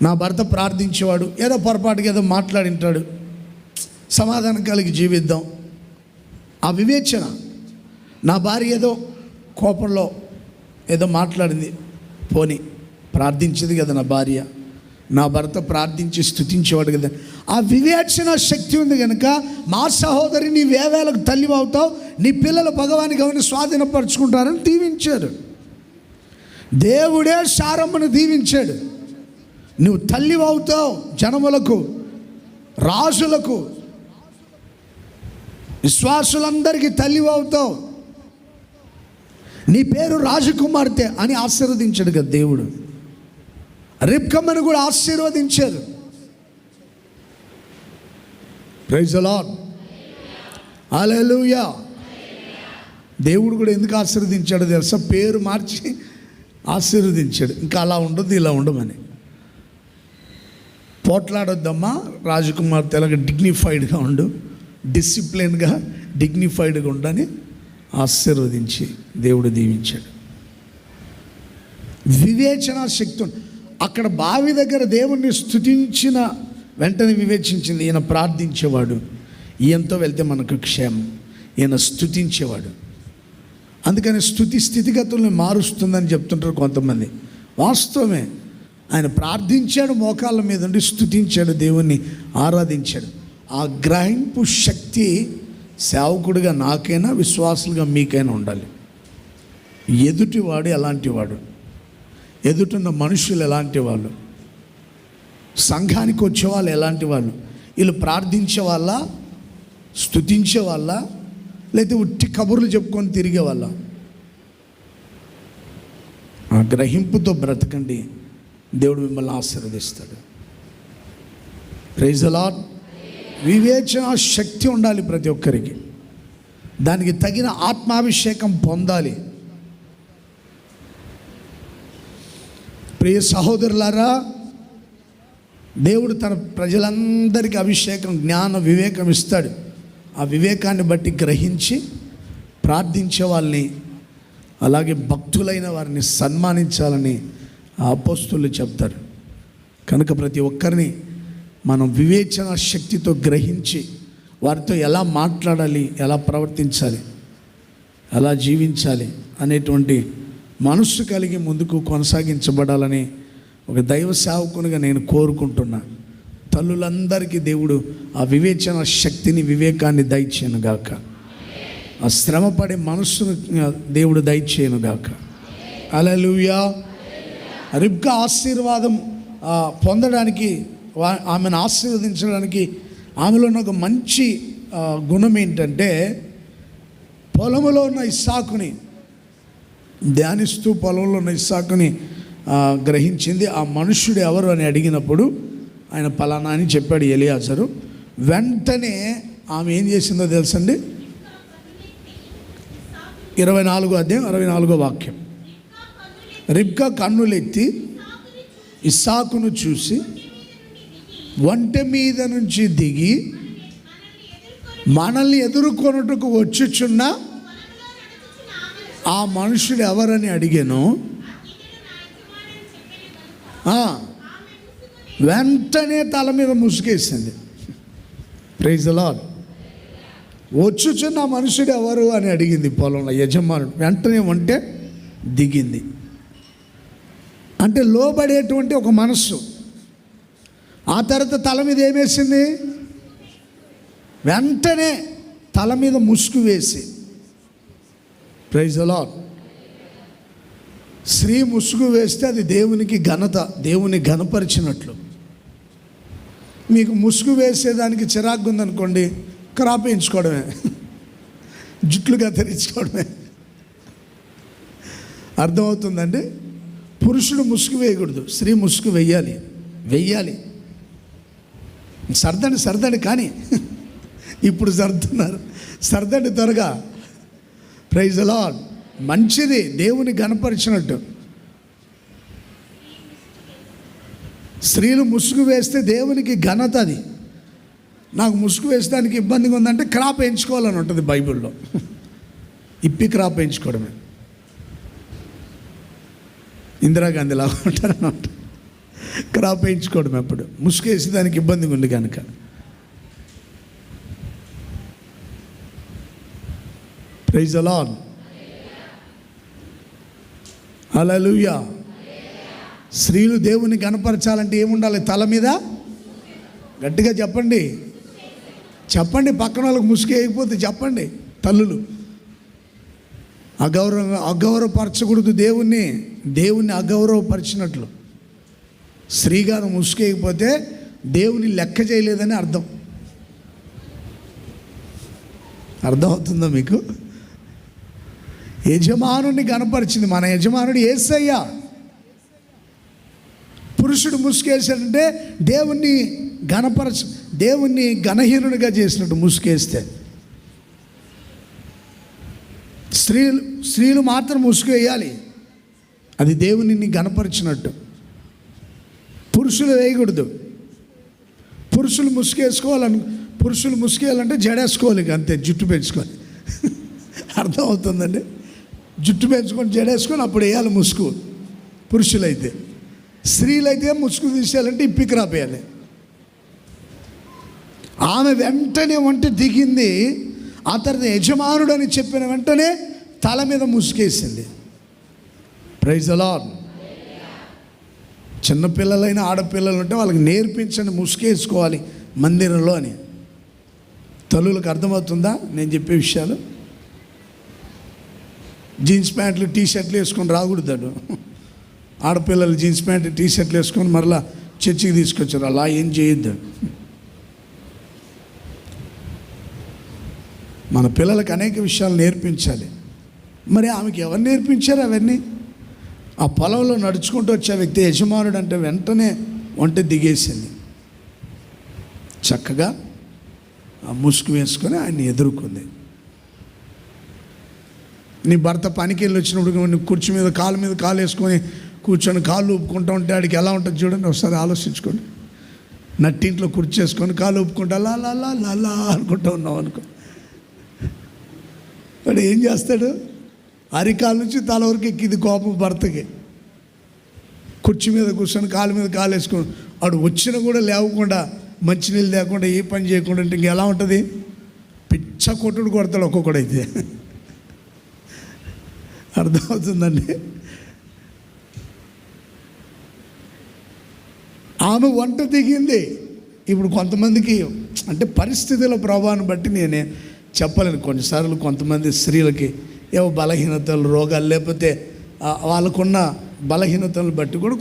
నా భర్త ప్రార్థించేవాడు, ఏదో పొరపాటుగా ఏదో మాట్లాడింటాడు, సమాధానం కలిగి జీవిద్దాం. ఆ వివేచన. నా భార్య ఏదో కోపంలో ఏదో మాట్లాడింది, పోని ప్రార్థించింది కదా నా భార్య, నా భర్త ప్రార్థించి స్తుతించేవాడు కదా, ఆ వివేచన శక్తి ఉంది కనుక మా సహోదరి నీ వేవేలకు తల్లి అవుతావు, నీ పిల్లలు భగవాని గమని స్వాధీనపరుచుకుంటారని దీవించారు. దేవుడే శారమ్మను దీవించాడు. నువ్వు తల్లి అవుతావు, జనములకు, రాజులకు, విశ్వాసులందరికీ తల్లి అవుతావు, నీ పేరు రాజకుమార్తె అని ఆశీర్వదించాడు కదా దేవుడు. రిబ్కమ్మను కూడా ఆశీర్వదించారు. ప్రైజ్ ది లార్డ్, హల్లెలూయా. దేవుడు కూడా ఎందుకు ఆశీర్వదించాడో తెలుసా? పేరు మార్చి ఆశీర్వదించాడు. ఇంకా అలా ఉండదు, ఇలా ఉండమని. పోట్లాడొద్దమ్మా, రాజకుమార్తె ఎలాగ డిగ్నిఫైడ్గా ఉండు, డిసిప్లిన్గా డిగ్నిఫైడ్గా ఉండని ఆశీర్వదించి దేవుడు దీవించాడు. వివేచన శక్తి. అక్కడ బావి దగ్గర దేవుణ్ణి స్తుతించిన వెంటనే వివేచించింది, ఈయన ప్రార్థించేవాడు, ఈయనతో వెళ్తే మనకు క్షేమం, ఈయన స్తుతించేవాడు. అందుకని స్తుతి స్థితిగతుల్ని మారుస్తుందని చెప్తుంటారు కొంతమంది. వాస్తవమే. ఆయన ప్రార్థించాడు, మోకాళ్ళ మీద ఉండి స్తుతించాడు, దేవుణ్ణి ఆరాధించాడు. ఆ గ్రహింపు శక్తి సేవకుడిగా నాకైనా, విశ్వాసులుగా మీకైనా ఉండాలి. ఎదుటివాడు ఎలాంటివాడు, ఎదుటిన్న మనుషులు ఎలాంటి వాళ్ళు, సంఘానికి వచ్చేవాళ్ళు ఎలాంటి వాళ్ళు, వీళ్ళు ప్రార్థించే వాళ్ళ, స్తుతించే వాళ్ళ, లేకపోతే ఉట్టి కబుర్లు చెప్పుకొని తిరిగే వాళ్ళ. ఆ గ్రహింపుతో బ్రతకండి, దేవుడు మిమ్మల్ని ఆశీర్వదిస్తాడు. Praise the lord. వివేచన శక్తి ఉండాలి ప్రతి ఒక్కరికి. దానికి తగిన ఆత్మాభిషేకం పొందాలి. ప్రియ సహోదరులారా, దేవుడు తన ప్రజలందరికీ అభిషేకం, జ్ఞాన వివేకం ఇస్తాడు. ఆ వివేకాన్ని బట్టి గ్రహించి ప్రార్థించే వాళ్ళని, అలాగే భక్తులైన వారిని సన్మానించాలని అపోస్తలులు చెప్తారు. కనుక ప్రతి ఒక్కరిని మనం వివేచన శక్తితో గ్రహించి వారితో ఎలా మాట్లాడాలి, ఎలా ప్రవర్తించాలి, ఎలా జీవించాలి అనేటువంటి మనస్సు కలిగి ముందుకు కొనసాగించబడాలని ఒక దైవ సేవకునిగా నేను కోరుకుంటున్నా. తల్లులందరికీ దేవుడు ఆ వివేచన శక్తిని, వివేకాన్ని దయచేయనుగాక. ఆ శ్రమపడే మనస్సును దేవుడు దయచేయనుగాక. హల్లెలూయా. రిబ్కా ఆశీర్వాదం పొందడానికి, ఆమెను ఆశీర్వదించడానికి ఆమెలో ఉన్న ఒక మంచి గుణం ఏంటంటే, పొలంలో ఉన్న ఇస్సాకుని ధ్యానిస్తూ పొలంలో ఉన్న ఇస్సాకుని గ్రహించింది. ఆ మనుష్యుడు ఎవరు అని అడిగినప్పుడు ఆయన పలానా అని చెప్పాడు ఎలియాజరు. వెంటనే ఆమె ఏం చేసిందో తెలుసండి? 24వ అధ్యాయం 64వ వాక్యం. రిబ్కా కన్నులెత్తి ఇస్సాకును చూసి ఒంటె మీద నుంచి దిగి మనల్ని ఎదుర్కొనుటకు వచ్చుచున్న ఆ మనుషుడు ఎవరని అడిగాను. వెంటనే తల మీద ముసుగేసింది. Praise the lord. వచ్చుచున్న మనుషుడు ఎవరు అని అడిగింది పొలంలో యజమానుడు. వెంటనే ఒంటె దిగింది. అంటే లోబడేటువంటి ఒక మనస్సు. ఆ తర్వాత తల మీద ఏమేసింది? వెంటనే తల మీద ముసుగు వేసి. Praise the lord. స్త్రీ ముసుగు వేస్తే అది దేవునికి ఘనత, దేవుని ఘనపరిచినట్లు. మీకు ముసుగు వేసేదానికి చిరాకు ఉందనుకోండి, క్రాప్ వేయించుకోవడమే, జుట్లు కత్తిరించుకోవడమే. అర్థమవుతుందండి? పురుషుడు ముసుగు వేయకూడదు, స్త్రీ ముసుగు వెయ్యాలి. సర్దండి కానీ ఇప్పుడు సర్దున్నారు. సర్దండి త్వరగా. Praise the lord. మంచిది, దేవుని ఘనపరిచినట్టు. స్త్రీలు ముసుగు వేస్తే దేవునికి ఘనత. అది నాకు ముసుగు వేసడానికి ఇబ్బందిగా ఉందంటే క్రాప్ వేయించుకోవాలని ఉంటుంది బైబిల్లో. ఇప్పి క్రాప్ వేయించుకోవడమే. ఇందిరాగాంధీ లాగా ఉంటారన్నమాట. క్రాప్ వేయించుకోవడం ఎప్పుడు ముసుగు వేసేదానికి ఇబ్బందిగా ఉంది కనుక. Praise the lord. హల్లెలూయా. స్త్రీలు దేవుని కనపరచాలంటే ఏముండాలి? తల మీద గట్టిగా చెప్పండి, చెప్పండి. పక్కన వాళ్ళకి ముసుగేయకపోతే చెప్పండి. తల్లులు అగౌరవపరచకూడదు. దేవుణ్ణి అగౌరవపరిచినట్లు స్త్రీగాను ముసుగేయకపోతే దేవుని లెక్క చేయలేదని అర్థం. అర్థమవుతుందా మీకు? యజమానుడిని గనపరిచింది. మన యజమానుడు యేసయ్య. పురుషుడు ముసుగేసాడంటే దేవుణ్ణి ఘనహీనుడిగా చేసినట్టు ముసుగేస్తే. స్త్రీలు మాత్రం ముసుగు వేయాలి, అది దేవునిని గనపరిచినట్టు. పురుషులు వేయకూడదు. పురుషులు ముసుగేయాలంటే జడేసుకోవాలి, అంతే. జుట్టు పెంచుకొని అర్థమవుతుందండి. జుట్టు పెంచుకొని జడేసుకొని అప్పుడు వేయాలి ముసుగు పురుషులైతే. స్త్రీలైతే ముసుగు తీసేయాలంటే ఇప్పికి రాపేయాలి. ఆమె వెంటనే వంట దిగింది. ఆ తర్వాత యజమానుడు అని చెప్పిన వెంటనే తల మీద ముసుగేసింది. Praise the lord. చిన్నపిల్లలైన ఆడపిల్లలు ఉంటే వాళ్ళకి నేర్పించండి ముసుగేసుకోవాలి మందిరంలో అని. తల్లులకు అర్థమవుతుందా నేను చెప్పే విషయాలు? జీన్స్ ప్యాంట్లు టీషర్ట్లు వేసుకొని రాకూడదు. ఆడపిల్లలు జీన్స్ ప్యాంట్ టీషర్ట్లు వేసుకొని మరలా చర్చికి తీసుకొచ్చారు. అలా ఏం చేయొద్దు. మన పిల్లలకు అనేక విషయాలు నేర్పించాలి. మరి ఆమెకి ఎవరు నేర్పించారు అవన్నీ? ఆ పొలంలో నడుచుకుంటూ వచ్చే వ్యక్తి యజమానుడు అంటే వెంటనే వంట దిగేసింది. చక్కగా ఆ ముసుగు వేసుకొని ఆయన్ని ఎదుర్కొంది. నీ భర్త పనికి వెళ్ళి వచ్చినప్పుడు కుర్చీ మీద కాలు వేసుకొని కూర్చొని కాళ్ళు ఊపుకుంటూ ఉంటే ఆడికి ఎలా ఉంటుంది చూడండి. ఒకసారి ఆలోచించుకోండి. నట్టింట్లో కుర్చీ వేసుకొని కాళ్ళు ఊపుకుంటా లా అనుకుంటూ ఉన్నాం అనుకో, వాడు ఏం చేస్తాడు? అరికాల నుంచి తల వరకు ఎక్కింది కోపం భర్తకి. కుర్చీ మీద కూర్చొని కాలు మీద కాలు వేసుకొని వాడు వచ్చినా కూడా లేవకుండా, మంచినీళ్ళు లేకుండా, ఏ పని చేయకుండా అంటే ఇంకెలా ఉంటుంది? పిచ్చ కొట్టుడు కొడతాడు ఒక్కొక్కడైతే. అర్థమవుతుందండి? ఆమె వంట దిగింది. ఇప్పుడు కొంతమందికి అంటే పరిస్థితుల ప్రభావాన్ని బట్టి నేనే చెప్పలేను. కొన్నిసార్లు కొంతమంది స్త్రీలకి ఏవో బలహీనతలు, రోగాలు, లేకపోతే వాళ్ళకున్న బలహీనతలను బట్టి కూడా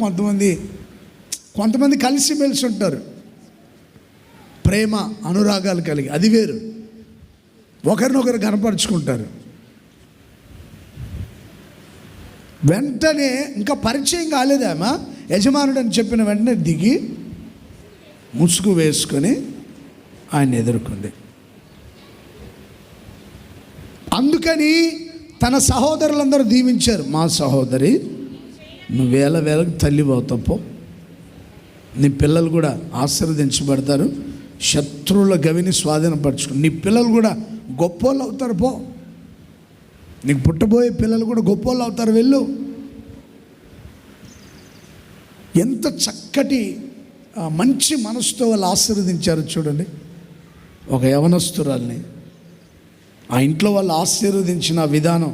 కొంతమంది కలిసిమెలిసి ఉంటారు. ప్రేమ అనురాగాలు కలిగి, అది వేరు. ఒకరినొకరు కనపరుచుకుంటారు. వెంటనే ఇంకా పరిచయం కాలేదేమా, యజమానుడు అని చెప్పిన వెంటనే దిగి ముసుగు వేసుకొని ఆయన ఎదుర్కొంది. అందుకని తన సహోదరులందరూ దీవించారు. మా సహోదరి, నువ్వు వేలకు తల్లివవుతావు, నీ పిల్లలు కూడా ఆశీర్వదించబడతారు, శత్రువుల గవిని స్వాధీనపరచుకో, నీ పిల్లలు కూడా గొప్పోళ్ళు అవుతారు, పో, నీకు పుట్టబోయే పిల్లలు కూడా గొప్పోళ్ళు అవుతారు, వెళ్ళు. ఎంత చక్కటి మంచి మనసుతో వాళ్ళు ఆశీర్వదించారు చూడండి. ఒక యవనస్తురాల్ని ఆ ఇంట్లో వాళ్ళు ఆశీర్వదించిన విధానం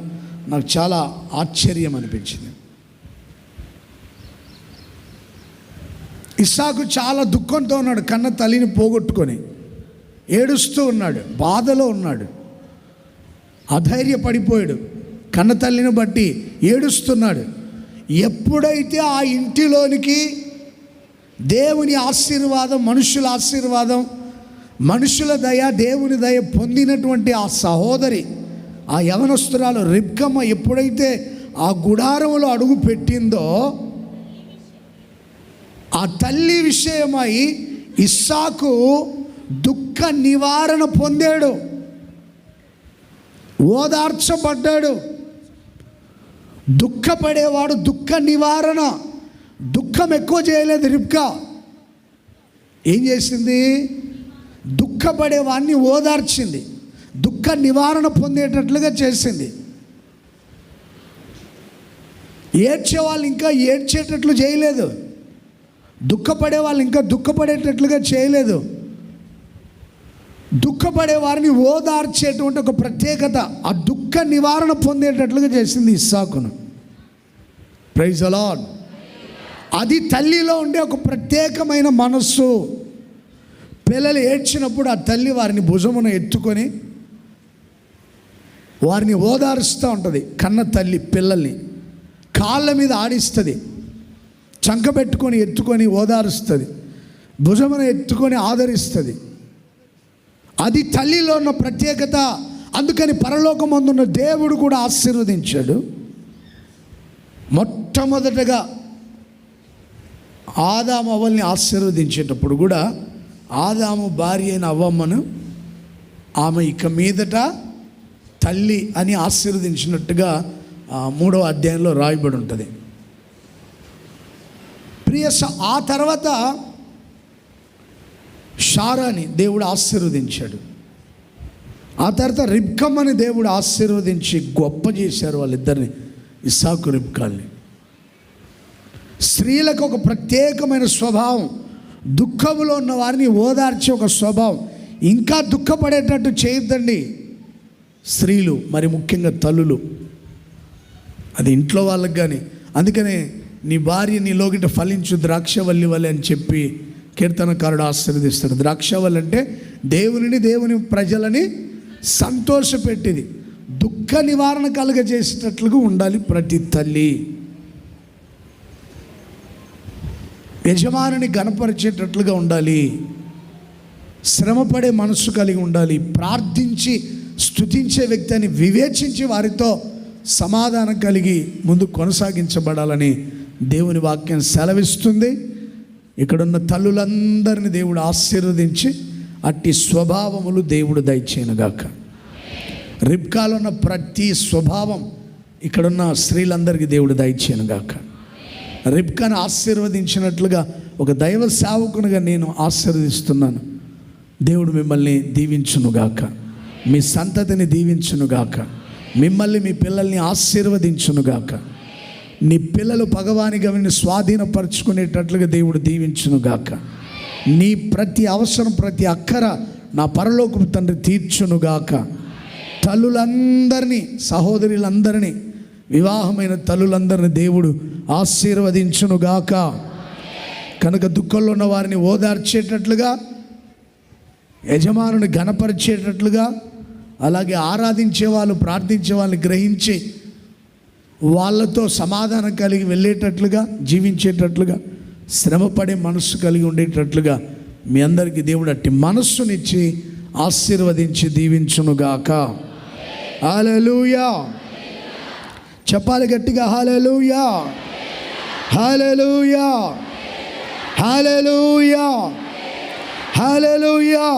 నాకు చాలా ఆశ్చర్యం అనిపించింది. ఇస్సాకు చాలా దుఃఖంతో ఉన్నాడు. కన్న తల్లిని పోగొట్టుకొని ఏడుస్తూ ఉన్నాడు, బాధలో ఉన్నాడు, అధైర్యపడిపోయాడు, కన్న తల్లిని బట్టి ఏడుస్తున్నాడు. ఎప్పుడైతే ఆ ఇంటిలోనికి దేవుని ఆశీర్వాదం, మనుషుల ఆశీర్వాదం, మనుషుల దయ, దేవుని దయ పొందినటువంటి ఆ సహోదరి, ఆ యవనస్తురాలు రిబ్కమ్మ ఎప్పుడైతే ఆ గుడారంలో అడుగు పెట్టిందో, ఆ తల్లి విషయమై ఇస్సాకు దుఃఖ నివారణ పొందాడు, ఓదార్చబడ్డాడు. దుఃఖపడేవాడు దుఃఖ నివారణ, దుఃఖం ఎక్కువ చేయలేదు రిబ్కా. ఏం చేసింది? దుఃఖపడేవాడిని ఓదార్చింది, దుఃఖ నివారణ పొందేటట్లుగా చేసింది. ఏడ్చే వాళ్ళు ఇంకా ఏడ్చేటట్లు చేయలేదు, దుఃఖపడే వాళ్ళు ఇంకా దుఃఖపడేటట్లుగా చేయలేదు. దుఃఖపడే వారిని ఓదార్చేటువంటి ఒక ప్రత్యేకత, ఆ దుఃఖ నివారణ పొందేటట్లుగా చేసింది ఇస్సాకును. Praise the lord. అది తల్లిలో ఉండే ఒక ప్రత్యేకమైన మనస్సు. పిల్లలు ఏడ్చినప్పుడు ఆ తల్లి వారిని భుజమున ఎత్తుకొని వారిని ఓదారుస్తూ ఉంటుంది. కన్న తల్లి పిల్లల్ని కాళ్ళ మీద ఆడిస్తుంది, చంక పెట్టుకొని ఎత్తుకొని ఓదారుస్తుంది, భుజమున ఎత్తుకొని ఆదరిస్తుంది. అది తల్లిలో ఉన్న ప్రత్యేకత. అందుకని పరలోకమందున్న దేవుడు కూడా ఆశీర్వదించాడు. మొట్టమొదటగా ఆదాము అవ్వల్ని ఆశీర్వదించేటప్పుడు కూడా ఆదాము భార్య అయిన అవ్వమ్మను ఆమె ఇక మీదట తల్లి అని ఆశీర్వదించినట్టుగా 3వ అధ్యాయంలో రాయబడి ఉంటుంది. ఆ తర్వాత షారాని దేవుడు ఆశీర్వదించాడు. ఆ తర్వాత రిబ్కమ్మని దేవుడు ఆశీర్వదించి గొప్ప చేశారు వాళ్ళిద్దరిని, ఇస్సాకు రిబ్కాల్ని. స్త్రీలకు ఒక ప్రత్యేకమైన స్వభావం, దుఃఖంలో ఉన్న వారిని ఓదార్చే ఒక స్వభావం. ఇంకా దుఃఖపడేటట్టు చేయొద్దండి స్త్రీలు, మరి ముఖ్యంగా తల్లులు. అది ఇంట్లో వాళ్ళకి కానీ. అందుకనే నీ భార్య నీలోగిట ఫలించు ద్రాక్షవల్లి వలె అని చెప్పి కీర్తనకారుడు ఆశీర్వదిస్తాడు. ద్రాక్షవల్లి అంటే దేవుని ప్రజలని సంతోషపెట్టేది, దుఃఖ నివారణ కలుగజేసేటట్లుగా ఉండాలి ప్రతి తల్లి. యజమానుని గణపరిచేటట్లుగా ఉండాలి, శ్రమపడే మనస్సు కలిగి ఉండాలి, ప్రార్థించి స్తుతించే వ్యక్తి అని వివేచించి వారితో సమాధానం కలిగి ముందు కొనసాగించబడాలని దేవుని వాక్యం సెలవిస్తుంది. ఇక్కడున్న తల్లులందరినీ దేవుడు ఆశీర్వదించి అట్టి స్వభావములు దేవుడు దయచేయనుగాక. రిబ్కాలో ఉన్న ప్రతి స్వభావం ఇక్కడున్న స్త్రీలందరికీ దేవుడు దయచేయనుగాక. రిబ్కాను ఆశీర్వదించినట్లుగా ఒక దైవ సేవకునిగా నేను ఆశీర్వదిస్తున్నాను. దేవుడు మిమ్మల్ని దీవించునుగాక, మీ సంతతిని దీవించునుగాక, మిమ్మల్ని మీ పిల్లల్ని ఆశీర్వదించునుగాక. నీ పిల్లలు పగవాని గవిని స్వాధీనపరుచుకునేటట్లుగా దేవుడు దీవించునుగాక. నీ ప్రతి అవసరం, ప్రతి అక్కర నా పరలోకపు తండ్రి తీర్చునుగాక. తల్లులందరినీ, సహోదరులందరినీ, వివాహమైన తల్లులందరినీ దేవుడు ఆశీర్వదించునుగాక. కనుక దుఃఖంలో ఉన్న వారిని ఓదార్చేటట్లుగా, యజమానుని ఘనపరిచేటట్లుగా, అలాగే ఆరాధించే వాళ్ళు, ప్రార్థించే వాళ్ళని గ్రహించి వాళ్ళతో సమాధానం కలిగి వెళ్ళేటట్లుగా, జీవించేటట్లుగా, శ్రమపడే మనస్సు కలిగి ఉండేటట్లుగా మీ అందరికీ దేవుడు అట్టి మనస్సునిచ్చి ఆశీర్వదించి దీవించునుగాక. హల్లెలూయా. చెప్పాలి గట్టిగా, హల్లెలూయా, హల్లెలూయా, హల్లెలూయా, హల్లెలూయా.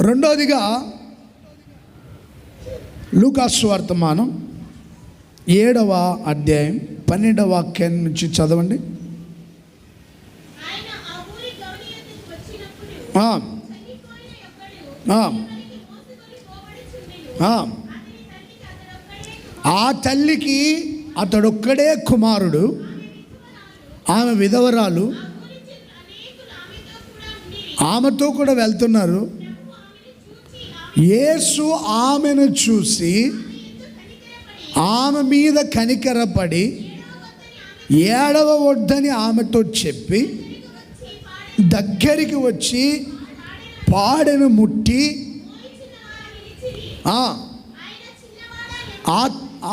రెండోదిగా లూకాసు సువార్తమానం 7వ అధ్యాయం 12వ వాక్యం నుంచి చదవండి. ఆ తల్లికి అతడొక్కడే కుమారుడు, ఆమె విధవరాలు, ఆమెతో కూడా వెళ్తున్నారు. యేసు ఆమెను చూసి ఆమె మీద కనికరపడి ఏడవవద్దని ఆమెతో చెప్పి దగ్గరికి వచ్చి పాడెను ముట్టి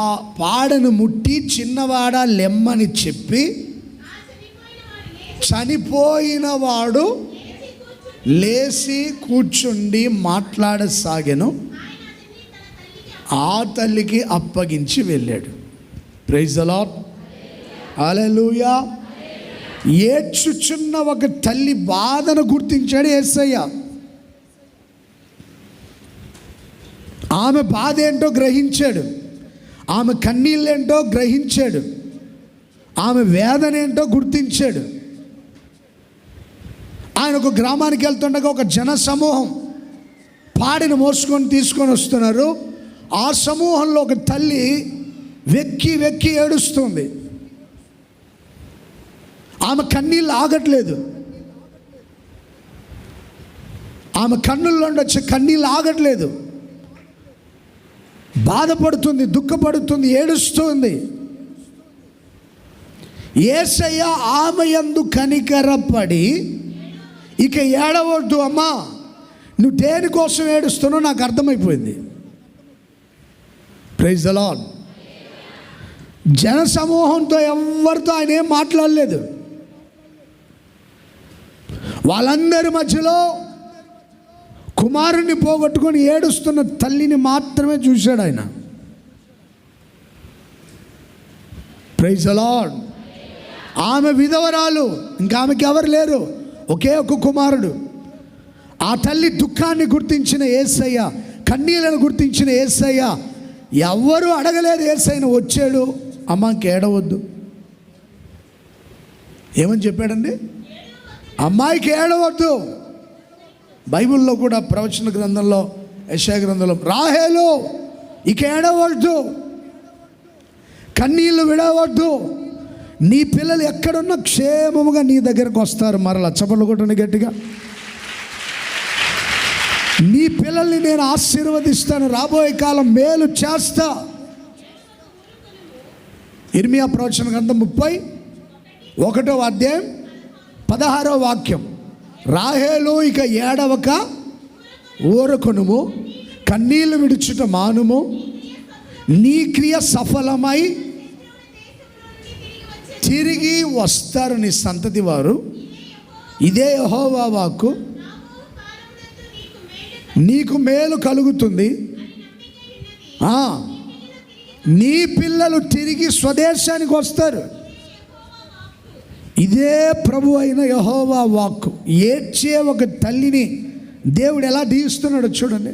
ఆ పాడను ముట్టి చిన్నవాడా లెమ్మని చెప్పి చనిపోయిన వాడు లేచి కూర్చుండి మాట్లాడసాగెను. ఆ తల్లికి అప్పగించి వెళ్ళాడు. Praise the lord. హల్లెలూయా. ఏడ్చుచున్న ఒక తల్లి బాధను గుర్తించాడు యేసయ్య. ఆమె బాధ ఏంటో గ్రహించాడు, ఆమె కన్నీళ్ళేంటో గ్రహించాడు, ఆమె వేదన ఏంటో గుర్తించాడు. ఆయన ఒక గ్రామానికి వెళ్తుండగా ఒక జన సమూహం పాడిని మోసుకొని తీసుకొని వస్తున్నారు. ఆ సమూహంలో ఒక తల్లి వెక్కి వెక్కి ఏడుస్తుంది. ఆమె కన్నీళ్ళు ఆగట్లేదు. ఆమె కన్నుల్లో వచ్చే కన్నీళ్ళు ఆగట్లేదు, బాధపడుతుంది, దుఃఖపడుతుంది, ఏడుస్తుంది. యేసయ్య ఆమె యందు కనికరపడి, ఇక ఏడవద్దు అమ్మా, నువ్వు దేనికోసం ఏడుస్తున్నావు నాకు అర్థమైపోయింది. Praise the lord. జన సమూహంతో ఎవరితో ఆయన ఏం మాట్లాడలేదు. వాళ్ళందరి మధ్యలో కుమారుణ్ణి పోగొట్టుకొని ఏడుస్తున్న తల్లిని మాత్రమే చూశాడు ఆయన. Praise the lord. ఆమె విధవరాలు, ఇంకా ఆమెకి ఎవరు లేరు, ఒకే ఒక కుమారుడు. ఆ తల్లి దుఃఖాన్ని గుర్తించిన యేసయ్య, కన్నీళ్లను గుర్తించిన యేసయ్య ఎవరు అడగలేదు. యేసయ్యను వచ్చాడు, అమ్మాకి ఏడవద్దు ఏమని చెప్పాడండి? అమ్మాయికి ఏడవద్దు. బైబిల్లో కూడా ప్రవచన గ్రంథంలో, యెషయా గ్రంథంలో, రాహేలు ఇక ఏడవద్దు, కన్నీళ్ళు విడవద్దు, నీ పిల్లలు ఎక్కడున్నా క్షేమముగా నీ దగ్గరకు వస్తారు. మరలా చప్పట్లు కొట్టండి గట్టిగా. నీ పిల్లల్ని నేను ఆశీర్వదిస్తాను, రాబోయే కాలం మేలు చేస్తా. ఇర్మియా ప్రవచన గ్రంథం 31వ అధ్యాయం 16వ వాక్యం. రాహేలు ఇక ఏడవక ఊరకొనుము, కన్నీళ్లు విడుచుట మానుము, నీ క్రియ సఫలమై తిరిగి వస్తారు నీ సంతతి వారు. ఇదే యెహోవా వాక్కు, నీకు మేలు కలుగుతుంది. నీ పిల్లలు తిరిగి స్వదేశానికి వస్తారు. ఇదే ప్రభు అయిన యెహోవా వాక్కు. ఏడ్చే ఒక తల్లిని దేవుడు ఎలా దీవిస్తున్నాడో చూడండి.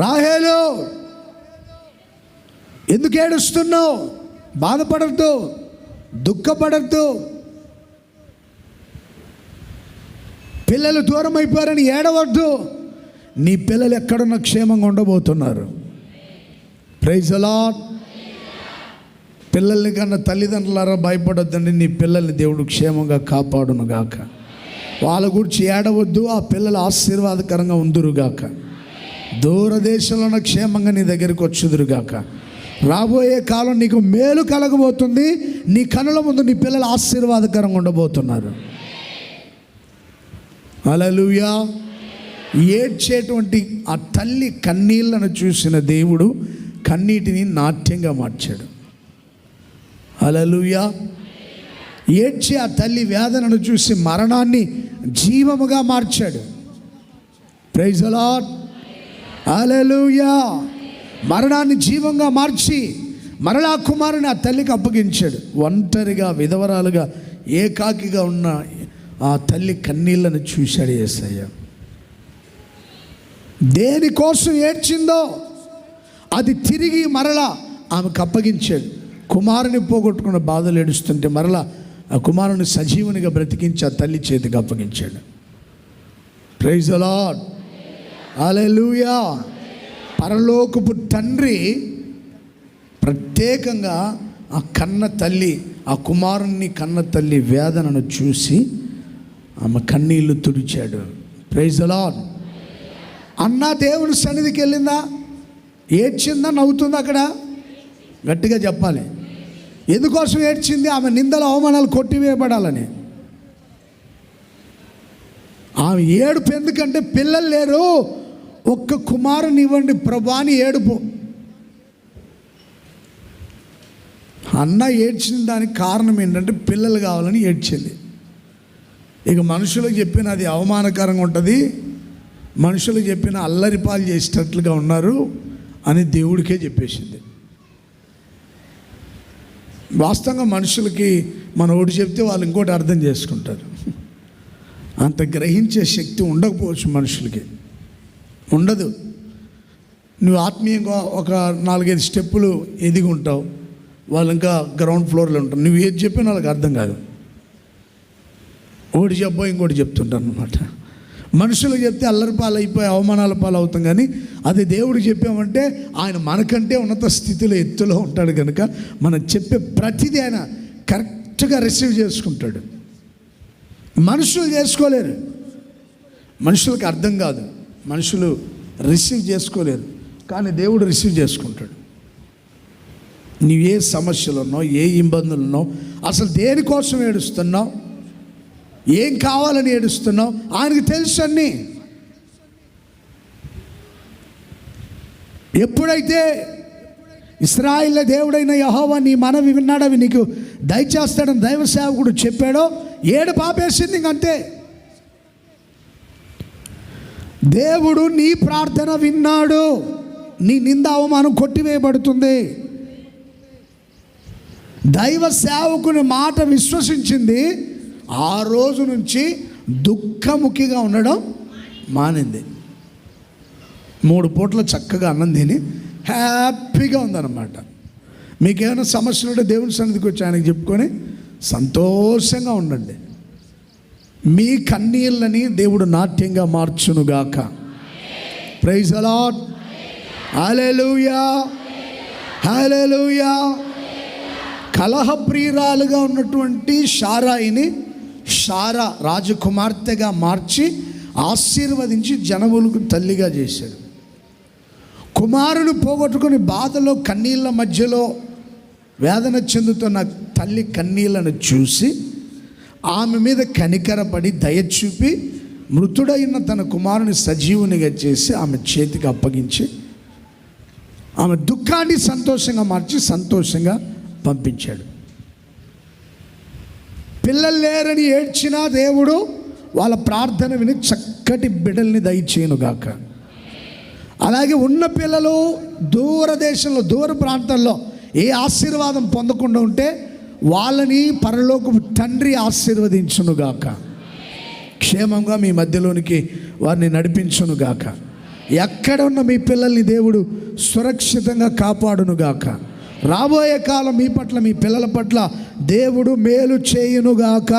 రాహేలు ఎందుకు ఏడుస్తున్నావు? బాధపడద్దు, దుఃఖపడద్దు. పిల్లలు దూరం అయిపోయారని ఏడవద్దు. నీ పిల్లలు ఎక్కడున్నా క్షేమంగా ఉండబోతున్నారు. Praise the lord. పిల్లల్ని కన్నా తల్లిదండ్రులారా భయపడొద్దండి. నీ పిల్లల్ని దేవుడు క్షేమంగా కాపాడునుగాక. వాళ్ళ గురించి ఏడవద్దు. ఆ పిల్లలు ఆశీర్వాదకరంగా ఉందురుగాక. దూరదేశంలో క్షేమంగా నీ దగ్గరికి వచ్చుదురుగాక. రాబోయే కాలం నీకు మేలు కలగబోతుంది. నీ కనుల ముందు నీ పిల్లలు ఆశీర్వాదకరంగా ఉండబోతున్నారు. హల్లెలూయా. ఏడ్చేటువంటి ఆ తల్లి కన్నీళ్లను చూసిన దేవుడు కన్నీటిని నాట్యంగా మార్చాడు. హల్లెలూయా. ఏడ్చే ఆ తల్లి వేదనను చూసి మరణాన్ని జీవముగా మార్చాడు. Praise the lord. హల్లెలూయా. మరణాన్ని జీవంగా మార్చి మరలా కుమారుని ఆ తల్లికి అప్పగించాడు. ఒంటరిగా విధవరాలుగా ఏకాకిగా ఉన్న ఆ తల్లి కన్నీళ్లను చూశాడు యేసయ్య. దేనికోసం ఏడ్చిందో అది తిరిగి మరలా ఆమెకు అప్పగించాడు. కుమారుని పోగొట్టుకున్న బాధలు ఏడుస్తుంటే మరలా ఆ కుమారుని సజీవునిగా బ్రతికించి ఆ తల్లి చేతికి అప్పగించాడు. Praise the lord. హల్లెలూయా. పరలోకపు తండ్రి ప్రత్యేకంగా ఆ కన్న తల్లి, ఆ కుమారుణ్ణి కన్న తల్లి వేదనను చూసి ఆమె కన్నీళ్లు తుడిచాడు. Praise the lord. అన్న దేవుని సన్నిధికి వెళ్ళిందా? ఏడ్చిందా? నవ్వుతుందా? అక్కడ గట్టిగా చెప్పాలి. ఎందుకోసం ఏడ్చింది? ఆమె నిందల అవమానాలు కొట్టివేయబడాలని. ఆమె ఏడుపు ఎందుకంటే పిల్లలు లేరు, ఒక్క కుమారుని ఇవ్వండి ప్రభా అని ఏడుపు. అన్న ఏడ్చిన దానికి కారణం ఏంటంటే పిల్లలు కావాలని ఏడ్చింది. ఇక మనుషులకు చెప్పిన అది అవమానకరంగా ఉంటుంది, మనుషులకు చెప్పిన అల్లరిపాలు చేసేటట్లుగా ఉన్నారు అని దేవుడికే చెప్పేసింది. వాస్తవంగా మనుషులకి మనం ఒకటి చెప్తే వాళ్ళు ఇంకోటి అర్థం చేసుకుంటారు. అంత గ్రహించే శక్తి ఉండకపోవచ్చు మనుషులకి, ఉండదు. నువ్వు ఆత్మీయంగా ఒక 4-5 స్టెప్పులు ఎదిగి ఉంటావు, వాళ్ళు ఇంకా గ్రౌండ్ ఫ్లోర్లో ఉంటారు. నువ్వు ఏది చెప్పినా వాళ్ళకి అర్థం కాదు. ఒకటి చెప్పో ఇంకోటి చెప్తుంటాను అనమాట. మనుషులకు చెప్తే అల్లరి పాలు అయిపోయి అవమానాల పాలు అవుతాం, కానీ అది దేవుడికి చెప్పామంటే ఆయన మనకంటే ఉన్నత స్థితిలో ఎత్తులో ఉంటాడు కనుక మనం చెప్పే ప్రతిదీ ఆయన కరెక్ట్గా రిసీవ్ చేసుకుంటాడు. మనుషులు చేసుకోలేరు, మనుషులకు అర్థం కాదు, మనుషులు రిసీవ్ చేసుకోలేరు, కానీ దేవుడు రిసీవ్ చేసుకుంటాడు. నీవు ఏ సమస్యలు ఉన్నావు, ఏ ఇబ్బందులు ఉన్నావు, అసలు దేనికోసం ఏడుస్తున్నావు, ఏం కావాలని ఏడుస్తున్నావు, ఆయనకి తెలుసు అన్నీ. ఎప్పుడైతే ఇశ్రాయేలు దేవుడైన యెహోవా నీ మనవి విన్నాడవి నీకు దయచేస్తాడని దైవ సేవకుడు చెప్పాడో ఏడుపు ఆపేసింది. ఇంకంతే. దేవుడు నీ ప్రార్థన విన్నాడు, నీ నింద అవమానం కొట్టివేయబడుతుంది. దైవ సేవకుని మాట విశ్వసించింది, ఆ రోజు నుంచి దుఃఖముఖిగా ఉండడం మానింది. 3 పూటలు చక్కగా అన్నం తిని హ్యాపీగా ఉందన్నమాట. మీకేమైనా సమస్యలు ఉంటే దేవుని సన్నిధికి వచ్చి ఆయనకి చెప్పుకొని సంతోషంగా ఉండండి. మీ కన్నీళ్ళని దేవుడు నాట్యంగా మార్చునుగాక. Praise the lord. Hallelujah, hallelujah. కలహప్రియురాలుగా ఉన్నటువంటి శారాయిని శారా రాజకుమార్తెగా మార్చి ఆశీర్వదించి జనములకు తల్లిగా చేశాడు. కుమారుని పోగొట్టుకుని బాధలో కన్నీళ్ళ మధ్యలో వేదన చెందుతున్న తల్లి కన్నీళ్లను చూసి ఆమె మీద కనికరపడి దయ చూపి మృతుడైన తన కుమారుని సజీవునిగా చేసి ఆమె చేతికి అప్పగించి ఆమె దుఃఖాన్ని సంతోషంగా మార్చి సంతోషంగా పంపించాడు. పిల్లలు లేరని ఏడ్చినా దేవుడు వాళ్ళ ప్రార్థన విని చక్కటి బిడ్డల్ని దయచేయునుగాక. అలాగే ఉన్న పిల్లలు దూరదేశంలో దూర ప్రాంతాల్లో ఏ ఆశీర్వాదం పొందకుండా ఉంటే వాళ్ళని పరలోకపు తండ్రి ఆశీర్వదించునుగాక. క్షేమంగా మీ మధ్యలోనికి వారిని నడిపించునుగాక. ఎక్కడ ఉన్న మీ పిల్లల్ని దేవుడు సురక్షితంగా కాపాడునుగాక. రాబోయే కాలం మీ పట్ల మీ పిల్లల పట్ల దేవుడు మేలు చేయునుగాక.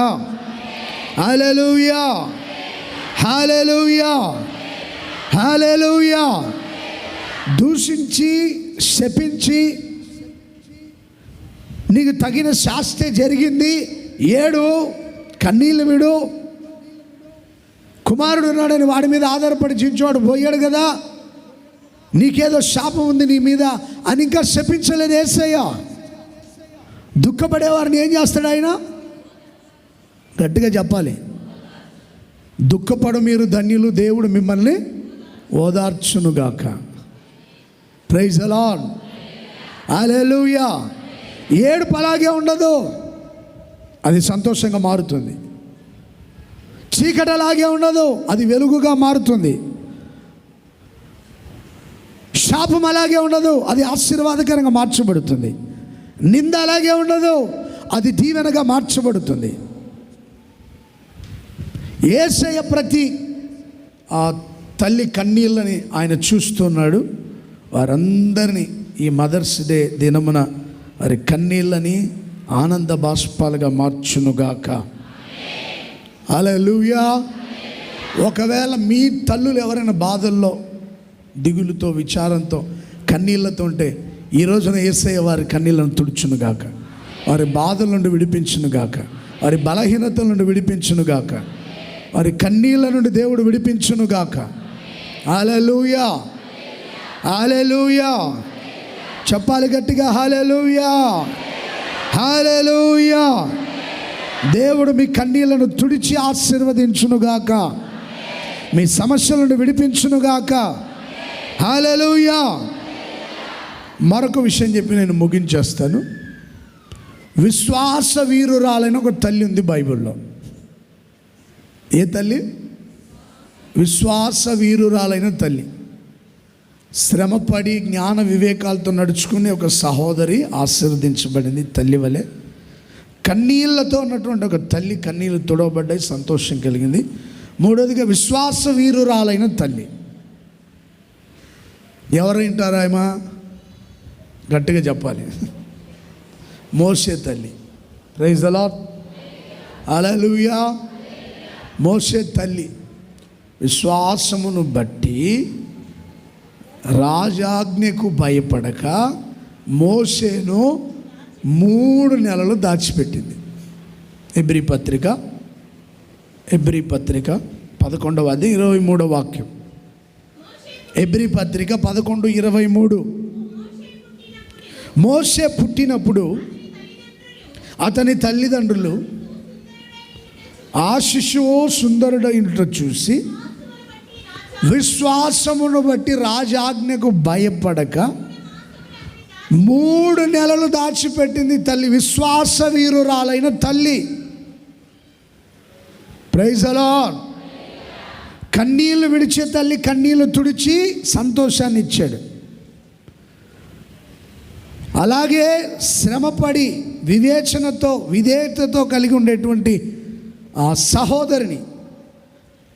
హల్లెలూయా, హల్లెలూయా, హల్లెలూయా. దూషించి శపించి నీకు తగిన శాస్త్రే జరిగింది, ఏడు కన్నీళ్ళు విడు, కుమారుడు ఉన్నాడని వాడి మీద ఆధారపడి జీవించేవాడు పోయాడు కదా, నీకేదో శాపం ఉంది నీ మీద అని ఇంకా శపించలేదు యేసయ్య. దుఃఖపడేవారిని ఏం చేస్తాడు ఆయన? గట్టిగా చెప్పాలి, దుఃఖపడు మీరు ధన్యులు, దేవుడు మిమ్మల్ని ఓదార్చునుగాక. Praise the lord. హల్లెలూయా. ఏడుపు అలాగే ఉండదు, అది సంతోషంగా మారుతుంది. చీకటి అలాగే ఉండదు, అది వెలుగుగా మారుతుంది. శాపం అలాగే ఉండదు, అది ఆశీర్వాదకరంగా మార్చబడుతుంది. నింద అలాగే ఉండదు, అది దీవెనగా మార్చబడుతుంది. యేసయ్య ప్రతి ఆ తల్లి కన్నీళ్ళని ఆయన చూస్తున్నాడు. వారందరినీ ఈ మదర్స్ డే దినమున వారి కన్నీళ్ళని ఆనంద బాష్పాలుగా మార్చునుగాక. హల్లెలూయా. ఒకవేళ మీ తల్లులు ఎవరైనా బాధల్లో దిగులుతో విచారంతో కన్నీళ్లతో ఉంటే ఈ రోజున యేసయ్య వారి కన్నీళ్లను తుడుచునుగాక, వారి బాధల నుండి విడిపించునుగాక, వారి బలహీనతల నుండి విడిపించునుగాక, వారి కన్నీళ్ళ నుండి దేవుడు విడిపించునుగాక. హల్లెలూయా, హల్లెలూయా. చెప్పాలి గట్టిగా, హల్లెలూయా, హల్లెలూయా. దేవుడు మీ కన్నీళ్లను తుడిచి ఆశీర్వదించునుగాక, మీ సమస్యల నుండి విడిపించునుగాక. హల్లెలూయా. మరొక విషయం చెప్పి నేను ముగించేస్తాను. విశ్వాస వీరురాలైన ఒక తల్లి ఉంది బైబిల్లో. ఏ తల్లి? విశ్వాస వీరురాలైన తల్లి. శ్రమపడి జ్ఞాన వివేకాలతో నడుచుకునే ఒక సహోదరి ఆశీర్వదించబడింది తల్లి వలె. కన్నీళ్లతో ఉన్నటువంటి ఒక తల్లి కన్నీళ్ళు తుడవబడ్డాయి, సంతోషం కలిగింది. మూడోదిగా విశ్వాస వీరురాలైన తల్లి. ఎవరైంటారా ఏమా? గట్టిగా చెప్పాలి, మోషే తల్లి. Praise the lord. హల్లెలూయా. మోషే తల్లి విశ్వాసమును బట్టి రాజాజ్ఞకు భయపడక మోషేను 3 నెలలు దాచిపెట్టింది. హెబ్రీ పత్రిక హెబ్రీ పత్రిక 11:23 వాక్యం. హెబ్రీ పత్రిక 11:23. మోషే పుట్టినప్పుడు అతని తల్లిదండ్రులు ఆ శిశువు సుందరుడైనట్టు చూసి విశ్వాసమును బట్టి రాజాజ్ఞకు భయపడక 3 నెలలు దాచిపెట్టింది తల్లి. విశ్వాస వీరురాలైన తల్లి. Praise the lord. కన్నీళ్లు విడిచే తల్లి కన్నీళ్లు తుడిచి సంతోషాన్ని ఇచ్చాడు. అలాగే శ్రమపడి వివేచనతో విధేయతతో కలిగి ఉండేటువంటి ఆ సహోదరిని